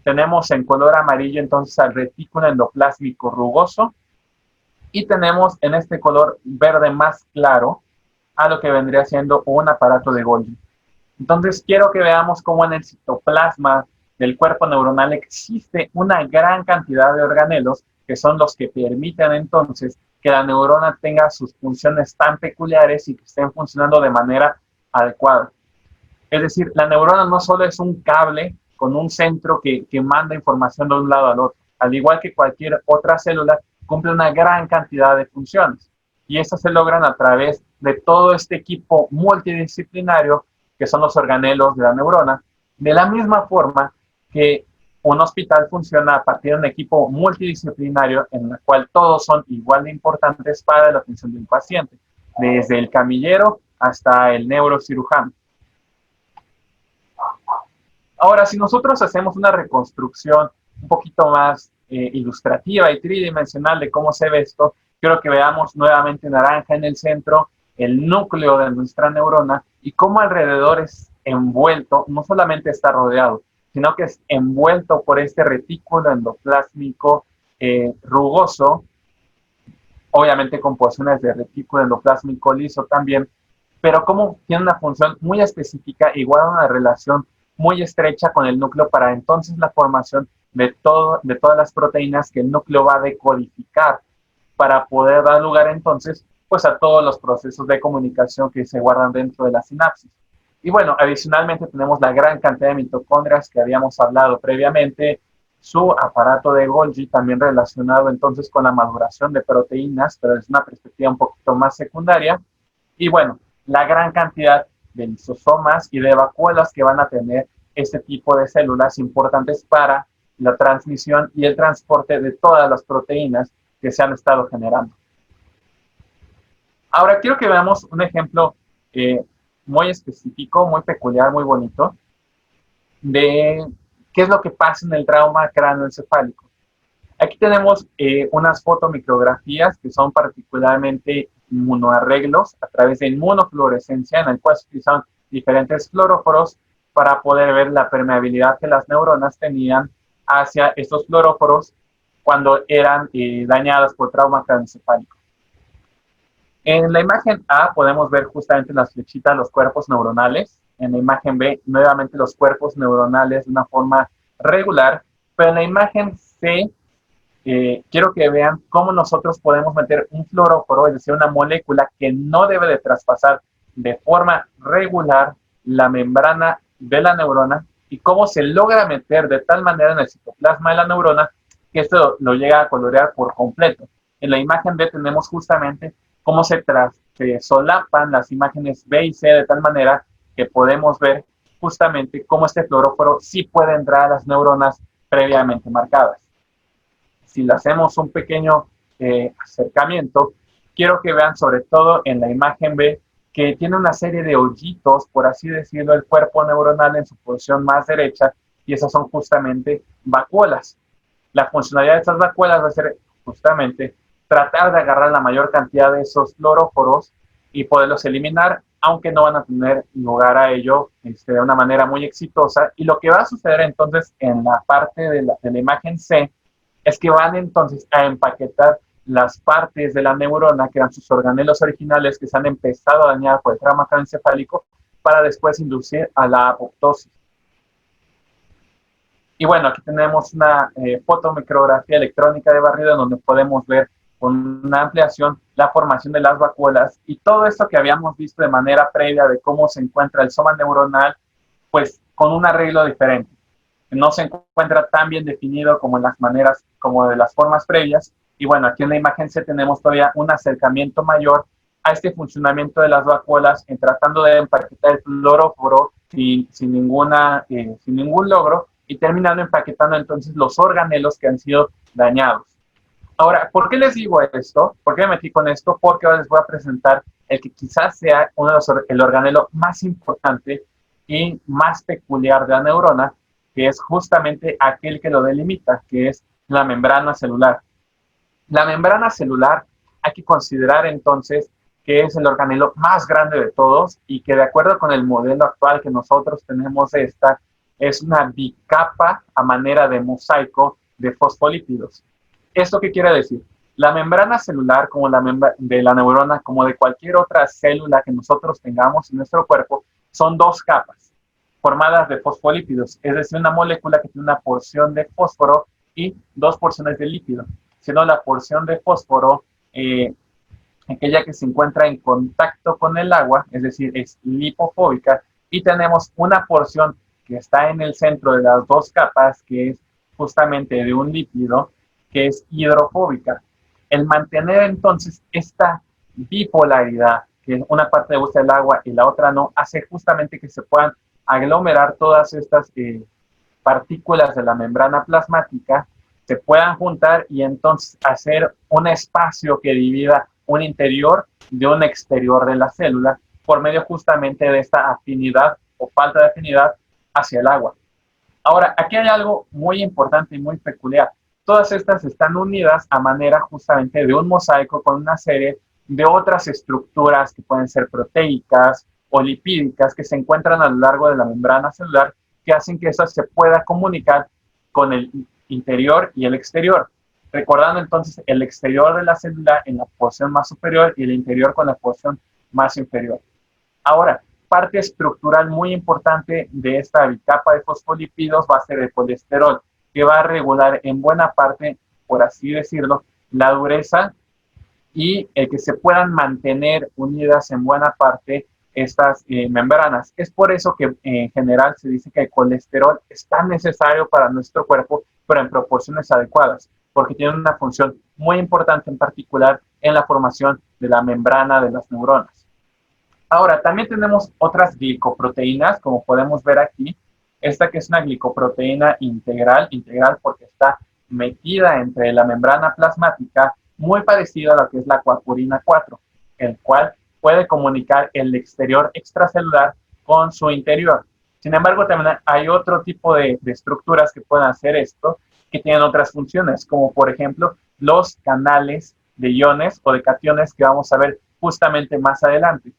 Tenemos en color amarillo entonces al retículo endoplásmico rugoso y tenemos en este color verde más claro a lo que vendría siendo un aparato de Golgi. Entonces quiero que veamos cómo en el citoplasma del cuerpo neuronal existe una gran cantidad de organelos que son los que permiten entonces que la neurona tenga sus funciones tan peculiares y que estén funcionando de manera adecuada. Es decir, la neurona no solo es un cable con un centro que manda información de un lado al otro. Al igual que cualquier otra célula, cumple una gran cantidad de funciones. Y estas se logran a través de todo este equipo multidisciplinario que son los organelos de la neurona, de la misma forma que un hospital funciona a partir de un equipo multidisciplinario en el cual todos son igual de importantes para la atención del paciente, desde el camillero hasta el neurocirujano. Ahora, si nosotros hacemos una reconstrucción un poquito más ilustrativa y tridimensional de cómo se ve esto, quiero que veamos nuevamente naranja en el centro, el núcleo de nuestra neurona y cómo alrededor es envuelto, no solamente está rodeado, sino que es envuelto por este retículo endoplásmico rugoso, obviamente con porciones de retículo endoplásmico liso también, pero cómo tiene una función muy específica, igual a una relación muy estrecha con el núcleo para entonces la formación de todas las proteínas que el núcleo va a decodificar para poder dar lugar entonces pues a todos los procesos de comunicación que se guardan dentro de la sinapsis. Y bueno, adicionalmente tenemos la gran cantidad de mitocondrias que habíamos hablado previamente, su aparato de Golgi también relacionado entonces con la maduración de proteínas, pero es una perspectiva un poquito más secundaria. Y bueno, la gran cantidad de lisosomas y de vacuolas que van a tener este tipo de células importantes para la transmisión y el transporte de todas las proteínas que se han estado generando. Ahora quiero que veamos un ejemplo muy específico, muy peculiar, muy bonito, de qué es lo que pasa en el trauma cráneoencefálico. Aquí tenemos unas fotomicrografías que son particularmente inmunoarreglos a través de inmunofluorescencia, en el cual se utilizan diferentes fluoróforos para poder ver la permeabilidad que las neuronas tenían hacia estos fluoróforos cuando eran dañadas por trauma cráneoencefálico. En la imagen A podemos ver justamente en las flechitas los cuerpos neuronales. En la imagen B, nuevamente los cuerpos neuronales de una forma regular. Pero en la imagen C, quiero que vean cómo nosotros podemos meter un fluoróforo, es decir, una molécula que no debe de traspasar de forma regular la membrana de la neurona y cómo se logra meter de tal manera en el citoplasma de la neurona que esto lo llega a colorear por completo. En la imagen B tenemos justamente cómo se solapan las imágenes B y C de tal manera que podemos ver justamente cómo este fluoróforo sí puede entrar a las neuronas previamente marcadas. Si le hacemos un pequeño acercamiento, quiero que vean sobre todo en la imagen B que tiene una serie de hoyitos, por así decirlo, el cuerpo neuronal en su posición más derecha, y esas son justamente vacuolas. La funcionalidad de estas vacuolas va a ser justamente tratar de agarrar la mayor cantidad de esos fluoróforos y poderlos eliminar, aunque no van a tener lugar a ello de una manera muy exitosa. Y lo que va a suceder entonces en la parte de la imagen C es que van entonces a empaquetar las partes de la neurona, que eran sus organelos originales que se han empezado a dañar por el trauma craneoencefálico, para después inducir a la apoptosis. Y bueno, aquí tenemos una fotomicrografía electrónica de barrido donde podemos ver con una ampliación la formación de las vacuolas y todo esto que habíamos visto de manera previa de cómo se encuentra el soma neuronal, pues con un arreglo diferente. No se encuentra tan bien definido como en las maneras, como de las formas previas. Y bueno, aquí en la imagen C tenemos todavía un acercamiento mayor a este funcionamiento de las vacuolas en tratando de empaquetar el fluoróforo sin ningún logro y terminando empaquetando entonces los organelos que han sido dañados. Ahora, ¿por qué les digo esto? ¿Por qué me metí con esto? Porque ahora les voy a presentar el que quizás sea el organelo más importante y más peculiar de la neurona, que es justamente aquel que lo delimita, que es la membrana celular. La membrana celular hay que considerar entonces que es el organelo más grande de todos y que de acuerdo con el modelo actual que nosotros tenemos es una bicapa a manera de mosaico de fosfolípidos. ¿Esto qué quiere decir? La membrana celular, como de la neurona, como de cualquier otra célula que nosotros tengamos en nuestro cuerpo, son dos capas formadas de fosfolípidos, es decir, una molécula que tiene una porción de fósforo y dos porciones de lípido, siendo la porción de fósforo aquella que se encuentra en contacto con el agua, es decir, es lipofóbica, y tenemos una porción que está en el centro de las dos capas, que es justamente de un lípido, que es hidrofóbica. El mantener entonces esta bipolaridad, que una parte le gusta el agua y la otra no, hace justamente que se puedan aglomerar todas estas partículas de la membrana plasmática, se puedan juntar y entonces hacer un espacio que divida un interior de un exterior de la célula por medio justamente de esta afinidad o falta de afinidad hacia el agua. Ahora, aquí hay algo muy importante y muy peculiar. Todas estas están unidas a manera justamente de un mosaico con una serie de otras estructuras que pueden ser proteicas o lipídicas que se encuentran a lo largo de la membrana celular que hacen que esta se pueda comunicar con el interior y el exterior. Recordando entonces el exterior de la célula en la porción más superior y el interior con la porción más inferior. Ahora, parte estructural muy importante de esta bicapa de fosfolípidos va a ser el colesterol, que va a regular en buena parte, por así decirlo, la dureza y el que se puedan mantener unidas en buena parte estas membranas. Es por eso que en general se dice que el colesterol es tan necesario para nuestro cuerpo, pero en proporciones adecuadas, porque tiene una función muy importante en particular en la formación de la membrana de las neuronas. Ahora, también tenemos otras glicoproteínas, como podemos ver aquí. Esta que es una glicoproteína integral porque está metida entre la membrana plasmática, muy parecida a lo que es la coapurina 4, el cual puede comunicar el exterior extracelular con su interior. Sin embargo, también hay otro tipo de estructuras que pueden hacer esto, que tienen otras funciones, como por ejemplo los canales de iones o de cationes que vamos a ver justamente más adelante,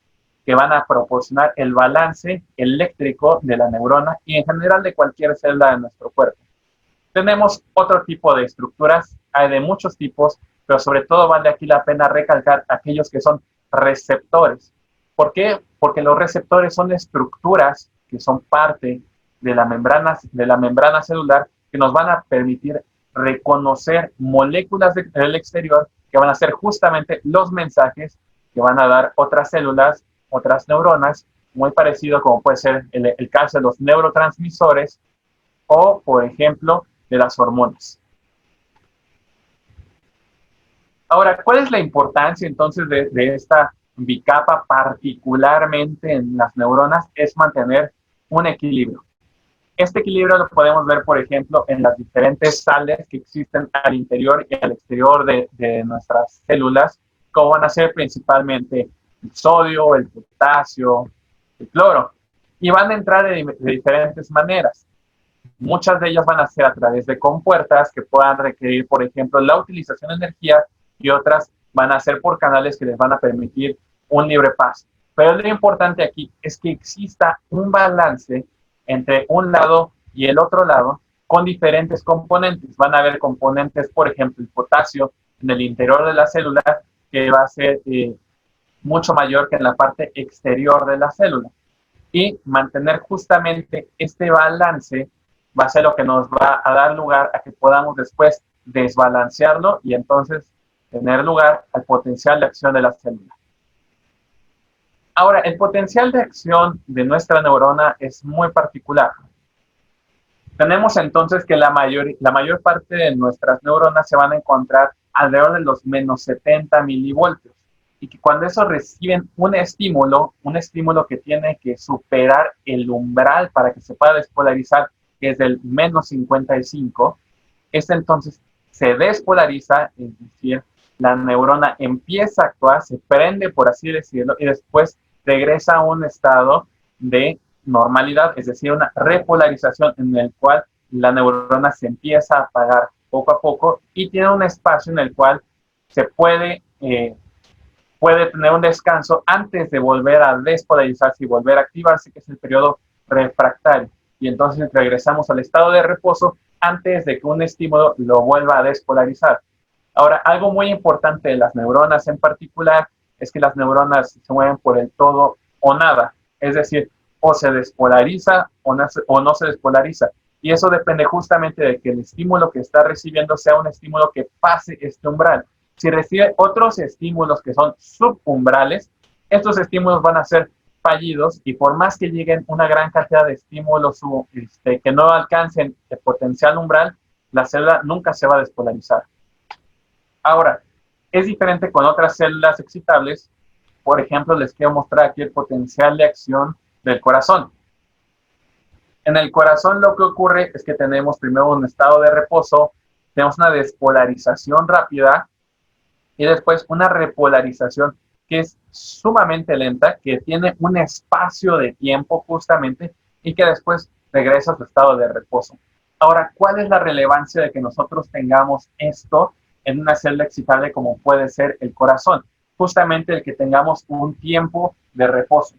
que van a proporcionar el balance eléctrico de la neurona y en general de cualquier célula de nuestro cuerpo. Tenemos otro tipo de estructuras, hay de muchos tipos, pero sobre todo vale aquí la pena recalcar aquellos que son receptores. ¿Por qué? Porque los receptores son estructuras que son parte de la membrana celular que nos van a permitir reconocer moléculas del exterior que van a ser justamente los mensajes que van a dar otras células, otras neuronas, muy parecido como puede ser el caso de los neurotransmisores o, por ejemplo, de las hormonas. Ahora, ¿cuál es la importancia entonces de esta bicapa particularmente en las neuronas? Es mantener un equilibrio. Este equilibrio lo podemos ver, por ejemplo, en las diferentes sales que existen al interior y al exterior de nuestras células, como van a ser principalmente el sodio, el potasio, el cloro, y van a entrar de diferentes maneras. Muchas de ellas van a ser a través de compuertas que puedan requerir, por ejemplo, la utilización de energía, y otras van a ser por canales que les van a permitir un libre paso. Pero lo importante aquí es que exista un balance entre un lado y el otro lado con diferentes componentes. Van a haber componentes, por ejemplo, el potasio en el interior de la célula, que va a ser mucho mayor que en la parte exterior de la célula. Y mantener justamente este balance va a ser lo que nos va a dar lugar a que podamos después desbalancearlo y entonces tener lugar al potencial de acción de la célula. Ahora, el potencial de acción de nuestra neurona es muy particular. Tenemos entonces que la mayor parte de nuestras neuronas se van a encontrar alrededor de los menos 70 milivoltios. Y que cuando eso reciben un estímulo que tiene que superar el umbral para que se pueda despolarizar, que es del menos 55, entonces se despolariza, es decir, la neurona empieza a actuar, se prende, por así decirlo, y después regresa a un estado de normalidad, es decir, una repolarización en el cual la neurona se empieza a apagar poco a poco y tiene un espacio en el cual se puede tener un descanso antes de volver a despolarizarse y volver a activarse, que es el periodo refractario. Y entonces regresamos al estado de reposo antes de que un estímulo lo vuelva a despolarizar. Ahora, algo muy importante de las neuronas en particular es que las neuronas se mueven por el todo o nada. Es decir, o se despolariza o no se despolariza. Y eso depende justamente de que el estímulo que está recibiendo sea un estímulo que pase este umbral. Si recibe otros estímulos que son subumbrales, estos estímulos van a ser fallidos y por más que lleguen una gran cantidad de estímulos que no alcancen el potencial umbral, la célula nunca se va a despolarizar. Ahora, es diferente con otras células excitables. Por ejemplo, les quiero mostrar aquí el potencial de acción del corazón. En el corazón lo que ocurre es que tenemos primero un estado de reposo, tenemos una despolarización rápida y después una repolarización que es sumamente lenta, que tiene un espacio de tiempo justamente y que después regresa a su estado de reposo. Ahora, ¿cuál es la relevancia de que nosotros tengamos esto en una célula excitable como puede ser el corazón? Justamente el que tengamos un tiempo de reposo.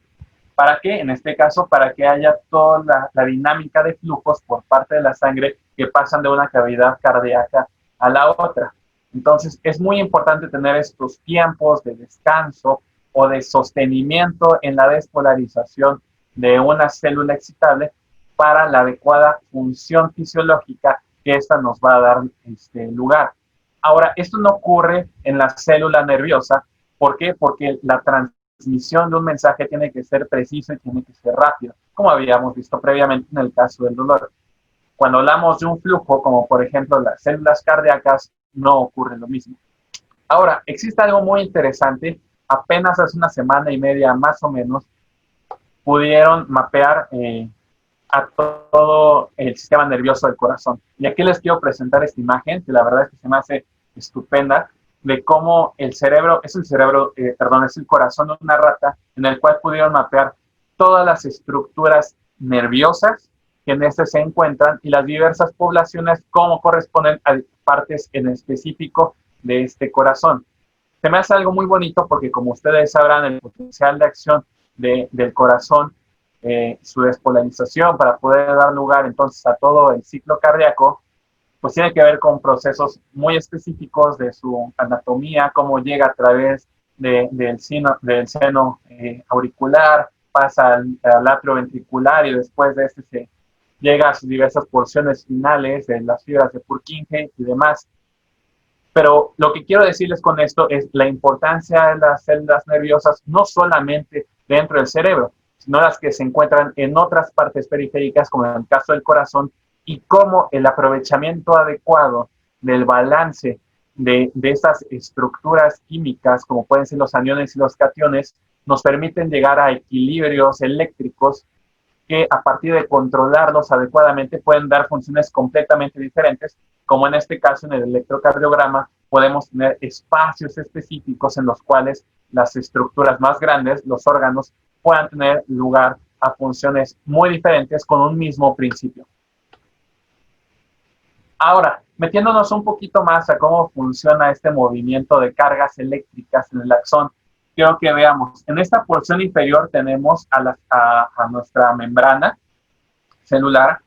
¿Para qué? En este caso, para que haya toda la dinámica de flujos por parte de la sangre que pasan de una cavidad cardíaca a la otra. Entonces, es muy importante tener estos tiempos de descanso o de sostenimiento en la despolarización de una célula excitable para la adecuada función fisiológica que esta nos va a dar lugar. Ahora, esto no ocurre en la célula nerviosa. ¿Por qué? Porque la transmisión de un mensaje tiene que ser preciso y tiene que ser rápido, como habíamos visto previamente en el caso del dolor. Cuando hablamos de un flujo, como por ejemplo las células cardíacas, no ocurre lo mismo. Ahora, existe algo muy interesante. Apenas hace una semana y media más o menos, pudieron mapear a todo el sistema nervioso del corazón. Y aquí les quiero presentar esta imagen, que la verdad es que se me hace estupenda, de cómo es el corazón de una rata, en el cual pudieron mapear todas las estructuras nerviosas que en este se encuentran y las diversas poblaciones como corresponden a partes en específico de este corazón. Se me hace algo muy bonito porque, como ustedes sabrán, el potencial de acción del corazón, su despolarización para poder dar lugar entonces a todo el ciclo cardíaco, pues tiene que ver con procesos muy específicos de su anatomía, cómo llega a través del seno auricular, pasa al atrio ventricular y después de este se llega a sus diversas porciones finales de las fibras de Purkinje y demás. Pero lo que quiero decirles con esto es la importancia de las células nerviosas, no solamente dentro del cerebro, sino las que se encuentran en otras partes periféricas, como en el caso del corazón, y cómo el aprovechamiento adecuado del balance de estas estructuras químicas, como pueden ser los aniones y los cationes, nos permiten llegar a equilibrios eléctricos que a partir de controlarlos adecuadamente pueden dar funciones completamente diferentes, como en este caso en el electrocardiograma podemos tener espacios específicos en los cuales las estructuras más grandes, los órganos, puedan tener lugar a funciones muy diferentes con un mismo principio. Ahora, metiéndonos un poquito más a cómo funciona este movimiento de cargas eléctricas en el axón, quiero que veamos, en esta porción inferior tenemos a nuestra membrana celular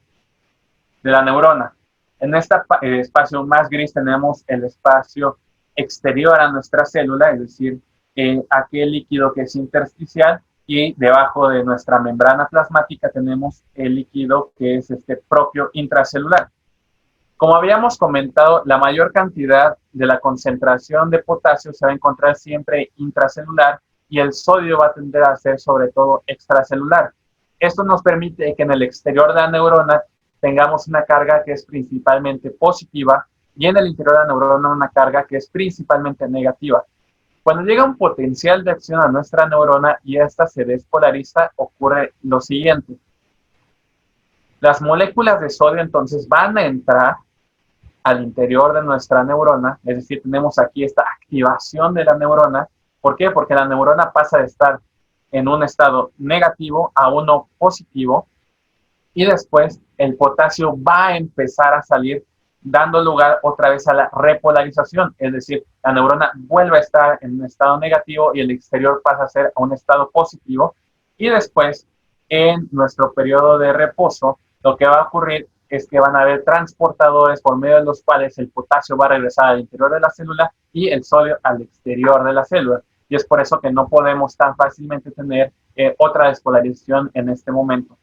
de la neurona. En este espacio más gris tenemos el espacio exterior a nuestra célula, es decir, aquel líquido que es intersticial, y debajo de nuestra membrana plasmática tenemos el líquido que es este propio intracelular. Como habíamos comentado, la mayor cantidad de la concentración de potasio se va a encontrar siempre intracelular y el sodio va a tender a ser sobre todo extracelular. Esto nos permite que en el exterior de la neurona tengamos una carga que es principalmente positiva y en el interior de la neurona una carga que es principalmente negativa. Cuando llega un potencial de acción a nuestra neurona y esta se despolariza, ocurre lo siguiente. Las moléculas de sodio entonces van a entrar al interior de nuestra neurona, es decir, tenemos aquí esta activación de la neurona. ¿Por qué? Porque la neurona pasa de estar en un estado negativo a uno positivo y después el potasio va a empezar a salir dando lugar otra vez a la repolarización, es decir, la neurona vuelve a estar en un estado negativo y el exterior pasa a ser a un estado positivo y después en nuestro periodo de reposo lo que va a ocurrir es que van a haber transportadores por medio de los cuales el potasio va a regresar al interior de la célula y el sodio al exterior de la célula. Y es por eso que no podemos tan fácilmente tener otra despolarización en este momento.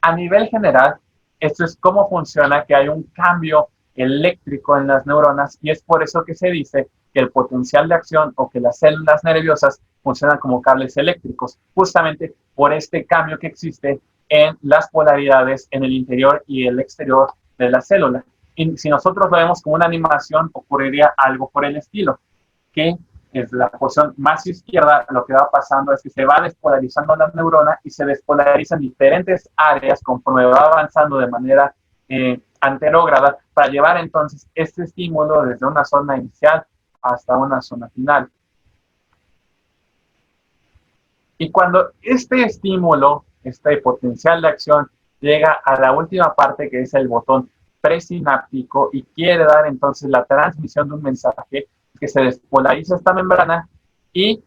A nivel general, esto es cómo funciona, que hay un cambio eléctrico en las neuronas y es por eso que se dice que el potencial de acción o que las células nerviosas funcionan como cables eléctricos, justamente por este cambio que existe en las polaridades en el interior y el exterior de la célula. Y si nosotros lo vemos como una animación, ocurriría algo por el estilo, que es la porción más izquierda, lo que va pasando es que se va despolarizando la neurona y se despolariza en diferentes áreas conforme va avanzando de manera anterógrada para llevar entonces este estímulo desde una zona inicial hasta una zona final. Y cuando este estímulo, este potencial de acción, llega a la última parte que es el botón presináptico y quiere dar entonces la transmisión de un mensaje, que se despolariza esta membrana y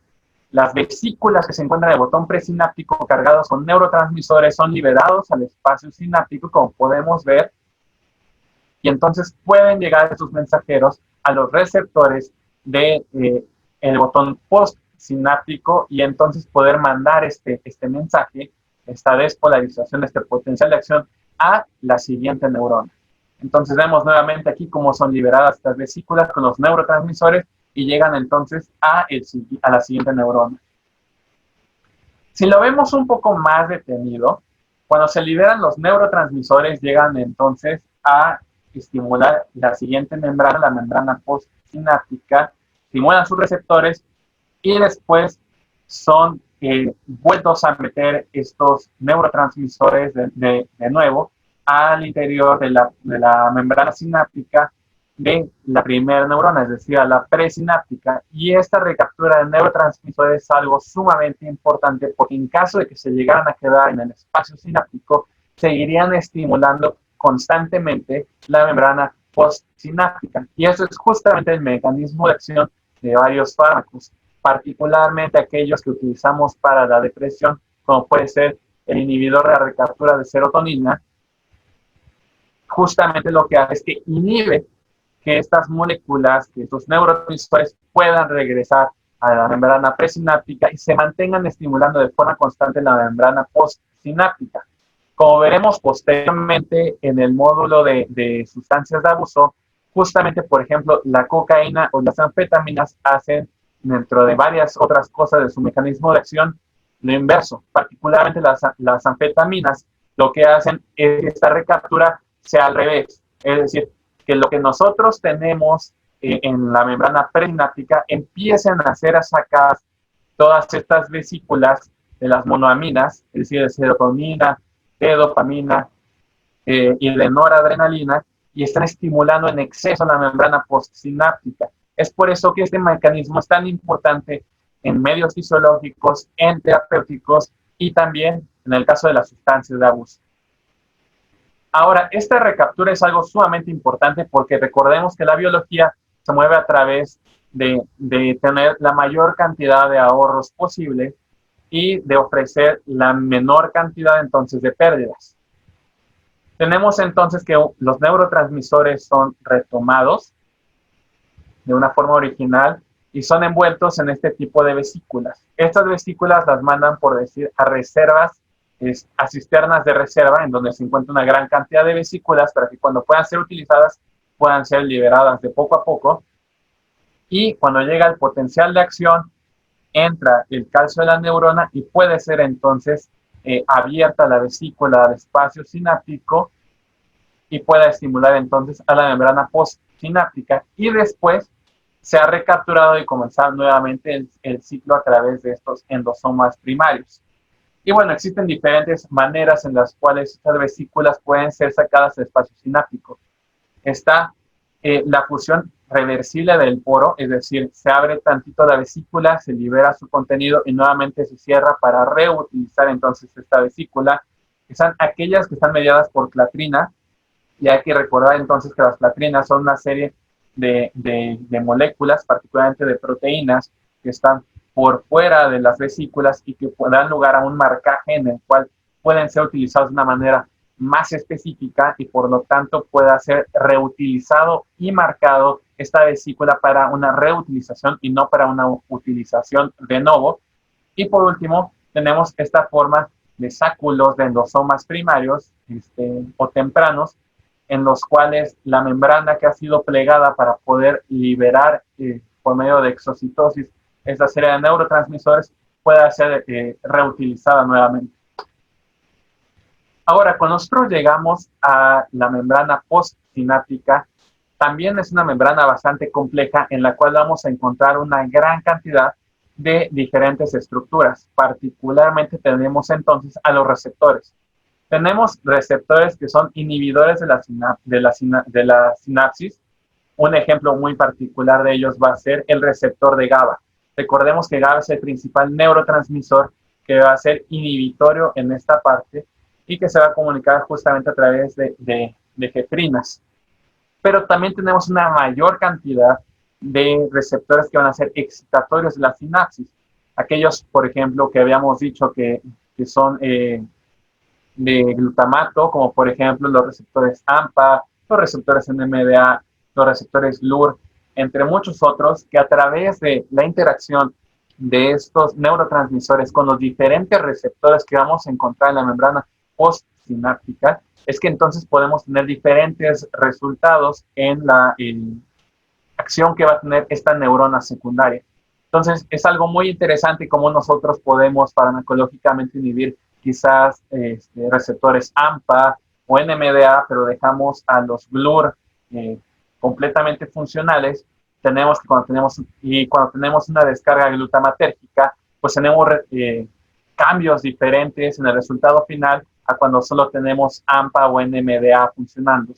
las vesículas que se encuentran en el botón presináptico cargados con neurotransmisores son liberados al espacio sináptico, como podemos ver, y entonces pueden llegar estos mensajeros a los receptores de el botón postsináptico y entonces poder mandar este mensaje, esta despolarización, este potencial de acción a la siguiente neurona. Entonces vemos nuevamente aquí cómo son liberadas estas vesículas con los neurotransmisores y llegan entonces a la siguiente neurona. Si lo vemos un poco más detenido, cuando se liberan los neurotransmisores llegan entonces a estimular la siguiente membrana, la membrana postsináptica, estimulan sus receptores y después son vueltos a meter estos neurotransmisores de nuevo al interior de la membrana sináptica de la primera neurona, es decir, a la presináptica. Y esta recaptura de neurotransmisores es algo sumamente importante porque en caso de que se llegaran a quedar en el espacio sináptico, seguirían estimulando constantemente la membrana postsináptica. Y eso es justamente el mecanismo de acción de varios fármacos, particularmente aquellos que utilizamos para la depresión, como puede ser el inhibidor de la recaptura de serotonina. Justamente lo que hace es que inhibe que estas moléculas, que estos neurotransmisores puedan regresar a la membrana presináptica y se mantengan estimulando de forma constante la membrana postsináptica. Como veremos posteriormente en el módulo de sustancias de abuso, justamente, por ejemplo, la cocaína o las anfetaminas hacen, dentro de varias otras cosas de su mecanismo de acción, lo inverso. Particularmente las anfetaminas lo que hacen es que esta recaptura sea al revés. Es decir, que lo que nosotros tenemos en la membrana presináptica empiecen a ser sacadas todas estas vesículas de las monoaminas, es decir, de serotonina, de dopamina y de noradrenalina, y están estimulando en exceso la membrana postsináptica. Es por eso que este mecanismo es tan importante en medios fisiológicos, en terapéuticos y también en el caso de las sustancias de abuso. Ahora, esta recaptura es algo sumamente importante porque recordemos que la biología se mueve a través de tener la mayor cantidad de ahorros posible y de ofrecer la menor cantidad entonces de pérdidas. Tenemos entonces que los neurotransmisores son retomados de una forma original y son envueltos en este tipo de vesículas. Estas vesículas las mandan, por decir, a reservas, a cisternas de reserva, en donde se encuentra una gran cantidad de vesículas para que cuando puedan ser utilizadas, puedan ser liberadas de poco a poco. Y cuando llega el potencial de acción, entra el calcio de la neurona y puede ser entonces abierta la vesícula al espacio sináptico y pueda estimular entonces a la membrana postsináptica y después se ha recapturado y comenzar nuevamente el ciclo a través de estos endosomas primarios. Y bueno, existen diferentes maneras en las cuales estas vesículas pueden ser sacadas del espacio sináptico. Está la fusión reversible del poro, es decir, se abre tantito la vesícula, se libera su contenido y nuevamente se cierra para reutilizar entonces esta vesícula, que son aquellas que están mediadas por clatrina, y hay que recordar entonces que las clatrinas son una serie de moléculas, particularmente de proteínas, que están por fuera de las vesículas y que dan lugar a un marcaje en el cual pueden ser utilizados de una manera más específica y por lo tanto pueda ser reutilizado y marcado esta vesícula para una reutilización y no para una utilización de nuevo. Y por último, tenemos esta forma de sáculos de endosomas primarios o tempranos, en los cuales la membrana que ha sido plegada para poder liberar por medio de exocitosis esta serie de neurotransmisores pueda ser reutilizada nuevamente. Ahora, cuando nosotros llegamos a la membrana postsináptica, también es una membrana bastante compleja en la cual vamos a encontrar una gran cantidad de diferentes estructuras. Particularmente tenemos entonces a los receptores. Tenemos receptores que son inhibidores de la sinapsis. Un ejemplo muy particular de ellos va a ser el receptor de GABA. Recordemos que GABA es el principal neurotransmisor que va a ser inhibitorio en esta parte y que se va a comunicar justamente a través de gefrinas. Pero también tenemos una mayor cantidad de receptores que van a ser excitatorios de la sinapsis. Aquellos, por ejemplo, que habíamos dicho que son de glutamato, como por ejemplo los receptores AMPA, los receptores NMDA, los receptores LUR, entre muchos otros, que a través de la interacción de estos neurotransmisores con los diferentes receptores que vamos a encontrar en la membrana postsináptica, es que entonces podemos tener diferentes resultados en la acción que va a tener esta neurona secundaria. Entonces, es algo muy interesante cómo nosotros podemos farmacológicamente inhibir quizás receptores AMPA o NMDA, pero dejamos a los GLUR completamente funcionales. Tenemos que cuando tenemos una descarga glutamatérgica, pues tenemos cambios diferentes en el resultado final a cuando solo tenemos AMPA o NMDA funcionando.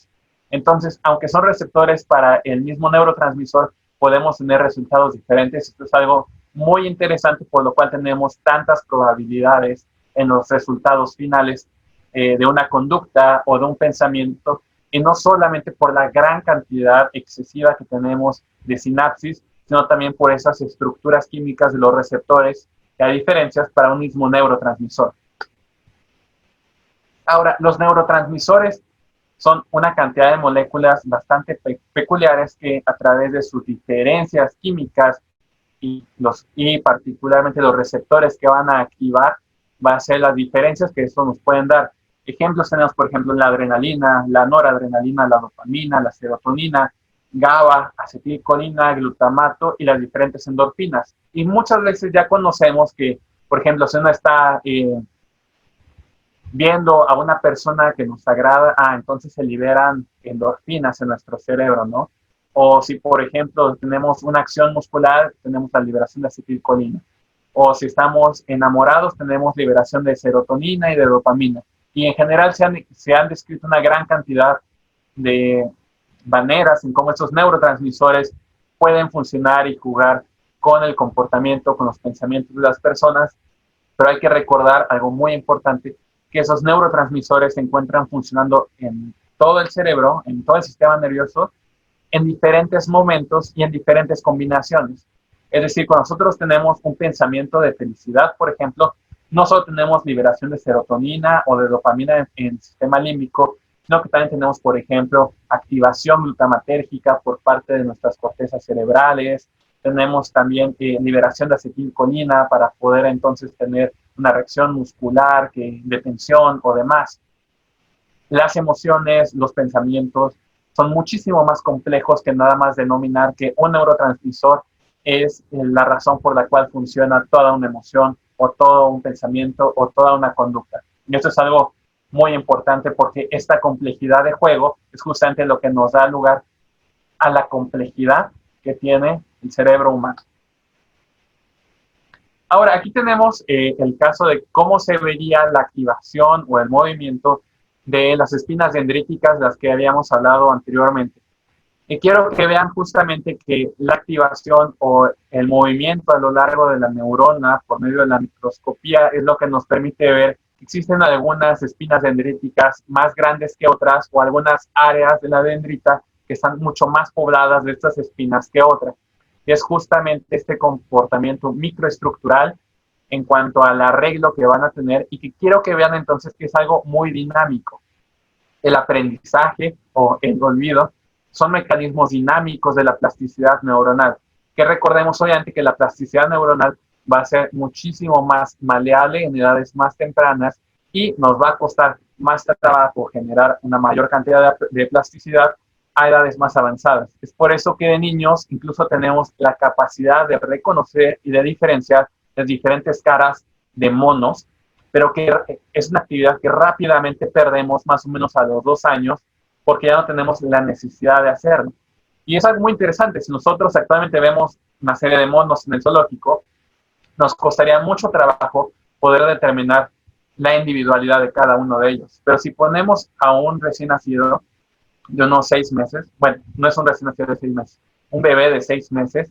Entonces, aunque son receptores para el mismo neurotransmisor, podemos tener resultados diferentes. Esto es algo muy interesante, por lo cual tenemos tantas probabilidades en los resultados finales de una conducta o de un pensamiento, y no solamente por la gran cantidad excesiva que tenemos de sinapsis, sino también por esas estructuras químicas de los receptores, que hay diferencias para un mismo neurotransmisor. Ahora, los neurotransmisores son una cantidad de moléculas bastante peculiares que a través de sus diferencias químicas y particularmente los receptores que van a activar, va a ser las diferencias que esto nos pueden dar. Ejemplos tenemos, por ejemplo, la adrenalina, la noradrenalina, la dopamina, la serotonina, GABA, acetilcolina, glutamato y las diferentes endorfinas. Y muchas veces ya conocemos que, por ejemplo, si uno está viendo a una persona que nos agrada, entonces se liberan endorfinas en nuestro cerebro, ¿no? O si, por ejemplo, tenemos una acción muscular, tenemos la liberación de acetilcolina. O si estamos enamorados, tenemos liberación de serotonina y de dopamina. Y en general se han descrito una gran cantidad de maneras en cómo estos neurotransmisores pueden funcionar y jugar con el comportamiento, con los pensamientos de las personas, pero hay que recordar algo muy importante, que esos neurotransmisores se encuentran funcionando en todo el cerebro, en todo el sistema nervioso, en diferentes momentos y en diferentes combinaciones. Es decir, cuando nosotros tenemos un pensamiento de felicidad, por ejemplo, no solo tenemos liberación de serotonina o de dopamina en el sistema límbico, sino que también tenemos, por ejemplo, activación glutamatérgica por parte de nuestras cortezas cerebrales, tenemos también liberación de acetilcolina para poder entonces tener una reacción muscular de tensión o demás. Las emociones, los pensamientos son muchísimo más complejos que nada más denominar que un neurotransmisor es la razón por la cual funciona toda una emoción o todo un pensamiento o toda una conducta. Y esto es algo muy importante porque esta complejidad de juego es justamente lo que nos da lugar a la complejidad que tiene el cerebro humano. Ahora, aquí tenemos el caso de cómo se vería la activación o el movimiento de las espinas dendríticas de las que habíamos hablado anteriormente. Y quiero que vean justamente que la activación o el movimiento a lo largo de la neurona por medio de la microscopía es lo que nos permite ver que existen algunas espinas dendríticas más grandes que otras o algunas áreas de la dendrita que están mucho más pobladas de estas espinas que otras. Y es justamente este comportamiento microestructural en cuanto al arreglo que van a tener y que quiero que vean entonces que es algo muy dinámico. El aprendizaje o el olvido son mecanismos dinámicos de la plasticidad neuronal, que recordemos obviamente que la plasticidad neuronal va a ser muchísimo más maleable en edades más tempranas y nos va a costar más trabajo generar una mayor cantidad de plasticidad a edades más avanzadas. Es por eso que de niños incluso tenemos la capacidad de reconocer y de diferenciar las diferentes caras de monos, pero que es una actividad que rápidamente perdemos más o menos a los 2 años porque ya no tenemos la necesidad de hacerlo. Y es algo muy interesante. Si nosotros actualmente vemos una serie de monos en el zoológico, nos costaría mucho trabajo poder determinar la individualidad de cada uno de ellos. Pero si ponemos a un recién nacido de unos 6 meses, bueno, no es un recién nacido de 6 meses, un bebé de 6 meses,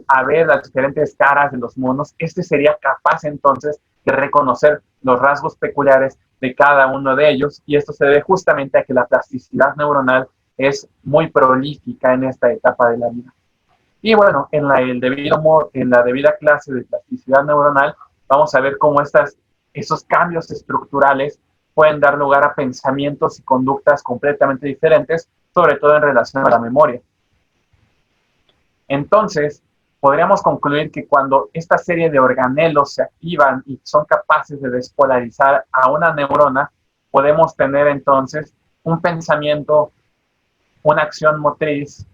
a ver las diferentes caras de los monos, este sería capaz entonces de reconocer los rasgos peculiares de cada uno de ellos, y esto se debe justamente a que la plasticidad neuronal es muy prolífica en esta etapa de la vida. Y bueno, en la debida clase de plasticidad neuronal, vamos a ver cómo esos cambios estructurales pueden dar lugar a pensamientos y conductas completamente diferentes, sobre todo en relación a la memoria. Entonces, podríamos concluir que cuando esta serie de organelos se activan y son capaces de despolarizar a una neurona, podemos tener entonces un pensamiento, una acción motriz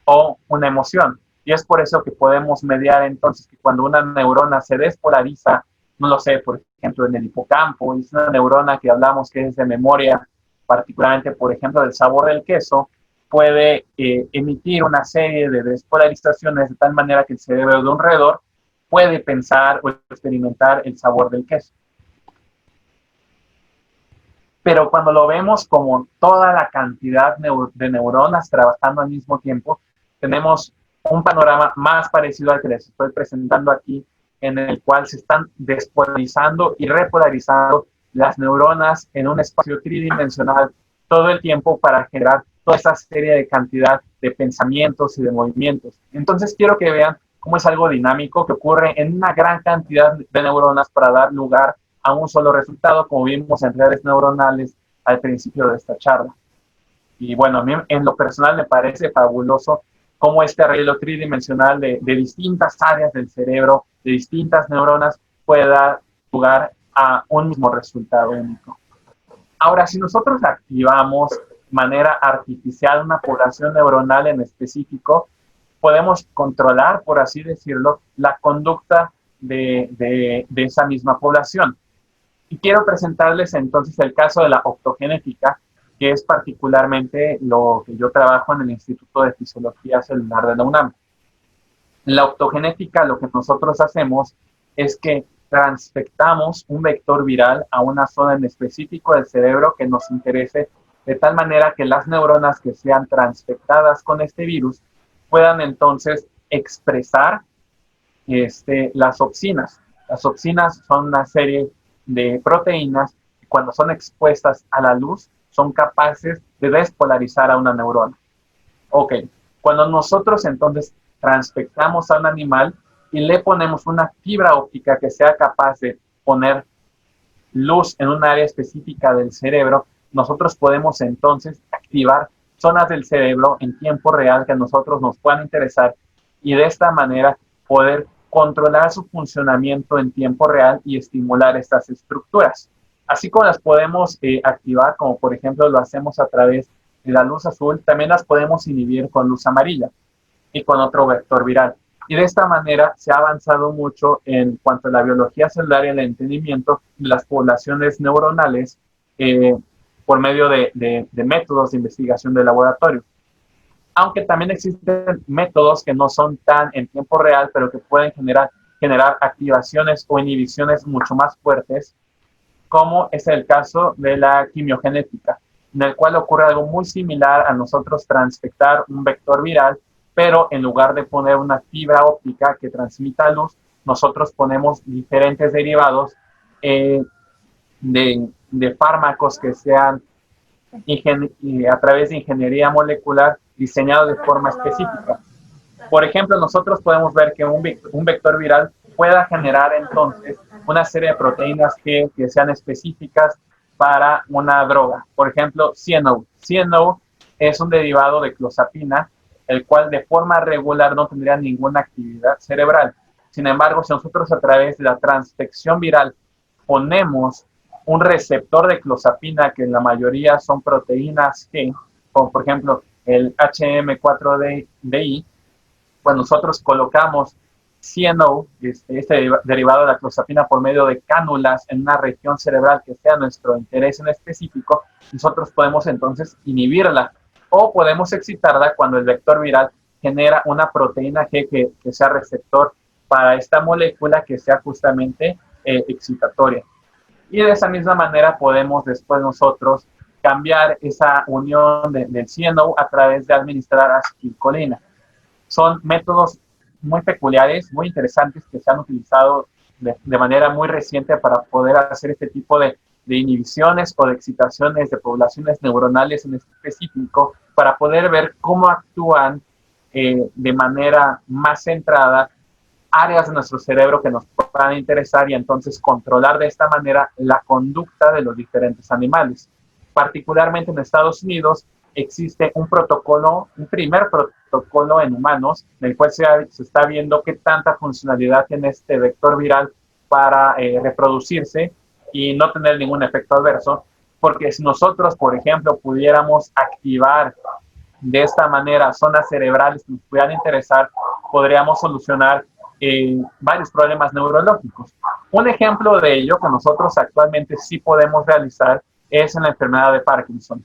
o una emoción. Y es por eso que podemos mediar entonces que cuando una neurona se despolariza, no lo sé, por ejemplo, en el hipocampo, y es una neurona que hablamos que es de memoria, particularmente, por ejemplo, del sabor del queso, puede emitir una serie de despolarizaciones de tal manera que el cerebro de un roedor puede pensar o experimentar el sabor del queso. Pero cuando lo vemos como toda la cantidad de neuronas trabajando al mismo tiempo, tenemos un panorama más parecido al que les estoy presentando aquí, en el cual se están despolarizando y repolarizando las neuronas en un espacio tridimensional todo el tiempo para generar toda esta serie de cantidad de pensamientos y de movimientos. Entonces quiero que vean cómo es algo dinámico que ocurre en una gran cantidad de neuronas para dar lugar a un solo resultado, como vimos en redes neuronales al principio de esta charla. Y bueno, a mí en lo personal me parece fabuloso cómo este arreglo tridimensional de distintas áreas del cerebro, de distintas neuronas, puede dar lugar a un mismo resultado único. Ahora, si nosotros activamos de manera artificial una población neuronal en específico, podemos controlar, por así decirlo, la conducta de esa misma población. Y quiero presentarles entonces el caso de la optogenética, que es particularmente lo que yo trabajo en el Instituto de Fisiología Celular de la UNAM. En la optogenética lo que nosotros hacemos es que transfectamos un vector viral a una zona en específico del cerebro que nos interese, de tal manera que las neuronas que sean transfectadas con este virus puedan entonces expresar las opsinas. Las opsinas son una serie de proteínas que cuando son expuestas a la luz son capaces de despolarizar a una neurona. Ok, cuando nosotros entonces transfectamos a un animal y le ponemos una fibra óptica que sea capaz de poner luz en un área específica del cerebro, nosotros podemos entonces activar zonas del cerebro en tiempo real que a nosotros nos puedan interesar y de esta manera poder controlar su funcionamiento en tiempo real y estimular estas estructuras. Así como las podemos activar, como por ejemplo lo hacemos a través de la luz azul, también las podemos inhibir con luz amarilla y con otro vector viral. Y de esta manera se ha avanzado mucho en cuanto a la biología celular y el entendimiento de las poblaciones neuronales por medio de métodos de investigación de laboratorio. Aunque también existen métodos que no son tan en tiempo real, pero que pueden generar activaciones o inhibiciones mucho más fuertes, como es el caso de la quimiogenética, en el cual ocurre algo muy similar a nosotros transfectar un vector viral, pero en lugar de poner una fibra óptica que transmita luz, nosotros ponemos diferentes derivados de fármacos que sean a través de ingeniería molecular diseñados de forma específica. Por ejemplo, nosotros podemos ver que un vector viral pueda generar entonces una serie de proteínas que sean específicas para una droga. Por ejemplo, CNO. CNO es un derivado de clozapina, el cual de forma regular no tendría ninguna actividad cerebral. Sin embargo, si nosotros a través de la transfección viral ponemos un receptor de clozapina, que en la mayoría son proteínas G, como por ejemplo el HM4DI, cuando nosotros colocamos CNO, este derivado de la clozapina, por medio de cánulas en una región cerebral que sea nuestro interés en específico, nosotros podemos entonces inhibirla o podemos excitarla cuando el vector viral genera una proteína G que sea receptor para esta molécula que sea justamente excitatoria. Y de esa misma manera podemos después nosotros cambiar esa unión del CNO a través de administrar acetilcolina. Son métodos muy peculiares, muy interesantes que se han utilizado de manera muy reciente para poder hacer este tipo de inhibiciones o de excitaciones de poblaciones neuronales en específico para poder ver cómo actúan de manera más centrada áreas de nuestro cerebro que nos puedan interesar y entonces controlar de esta manera la conducta de los diferentes animales. Particularmente en Estados Unidos existe un protocolo, un primer protocolo en humanos, en el cual se está viendo qué tanta funcionalidad tiene este vector viral para reproducirse y no tener ningún efecto adverso, porque si nosotros, por ejemplo, pudiéramos activar de esta manera zonas cerebrales que nos pudieran interesar, podríamos solucionar varios problemas neurológicos. Un ejemplo de ello que nosotros actualmente sí podemos realizar es en la enfermedad de Parkinson.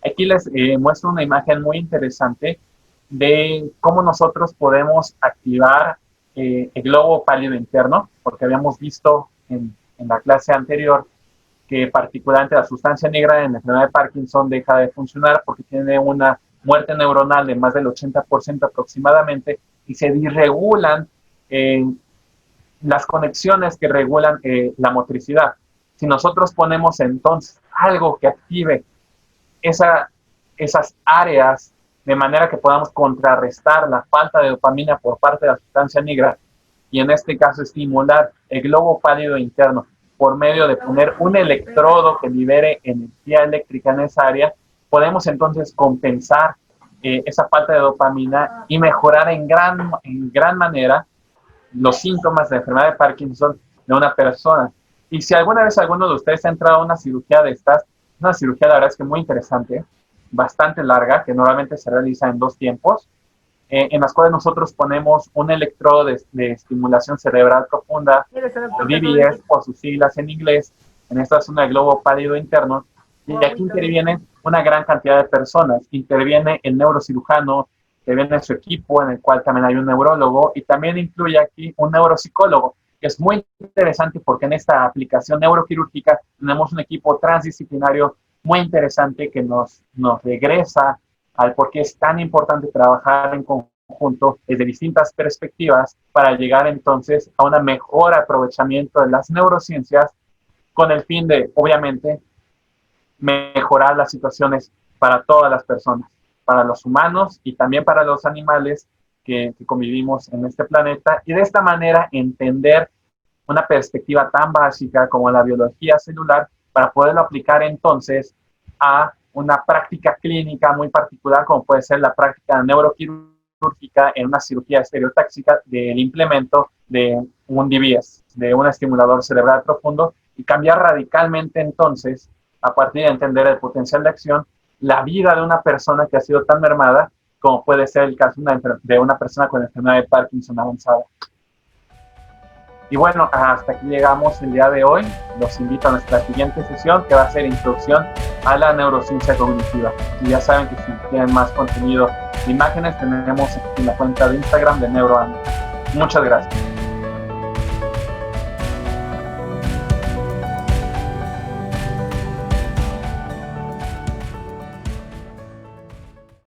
Aquí les muestro una imagen muy interesante de cómo nosotros podemos activar el globo pálido interno, porque habíamos visto en la clase anterior que particularmente la sustancia negra en la enfermedad de Parkinson deja de funcionar porque tiene una muerte neuronal de más del 80% aproximadamente y se disregulan las conexiones que regulan la motricidad. Si nosotros ponemos entonces algo que active esas áreas de manera que podamos contrarrestar la falta de dopamina por parte de la sustancia negra y en este caso estimular el globo pálido interno por medio de poner un electrodo que libere energía eléctrica en esa área, podemos entonces compensar esa falta de dopamina y mejorar en gran manera los síntomas de enfermedad de Parkinson de una persona. Y si alguna vez alguno de ustedes ha entrado a una cirugía de estas, una cirugía la verdad es que muy interesante, bastante larga, que normalmente se realiza en 2 tiempos, en las cuales nosotros ponemos un electrodo de estimulación cerebral profunda, DBS por sus siglas en inglés, en esta zona del globo pálido interno, Y aquí interviene una gran cantidad de personas. Interviene el neurocirujano, interviene su equipo, en el cual también hay un neurólogo, y también incluye aquí un neuropsicólogo, que es muy interesante porque en esta aplicación neuroquirúrgica tenemos un equipo transdisciplinario muy interesante que nos regresa al por qué es tan importante trabajar en conjunto desde distintas perspectivas para llegar entonces a un mejor aprovechamiento de las neurociencias con el fin de, obviamente, mejorar las situaciones para todas las personas, para los humanos y también para los animales que convivimos en este planeta, y de esta manera entender una perspectiva tan básica como la biología celular para poderlo aplicar entonces a una práctica clínica muy particular como puede ser la práctica neuroquirúrgica en una cirugía estereotáxica del implemento de un DBS, de un estimulador cerebral profundo, y cambiar radicalmente entonces, a partir de entender el potencial de acción, la vida de una persona que ha sido tan mermada como puede ser el caso de una persona con enfermedad de Parkinson avanzada. Y bueno, hasta aquí llegamos el día de hoy. Los invito a nuestra siguiente sesión, que va a ser introducción a la neurociencia cognitiva. Y ya saben que si quieren más contenido de imágenes, tenemos en la cuenta de Instagram de NeuroAnime. Muchas gracias.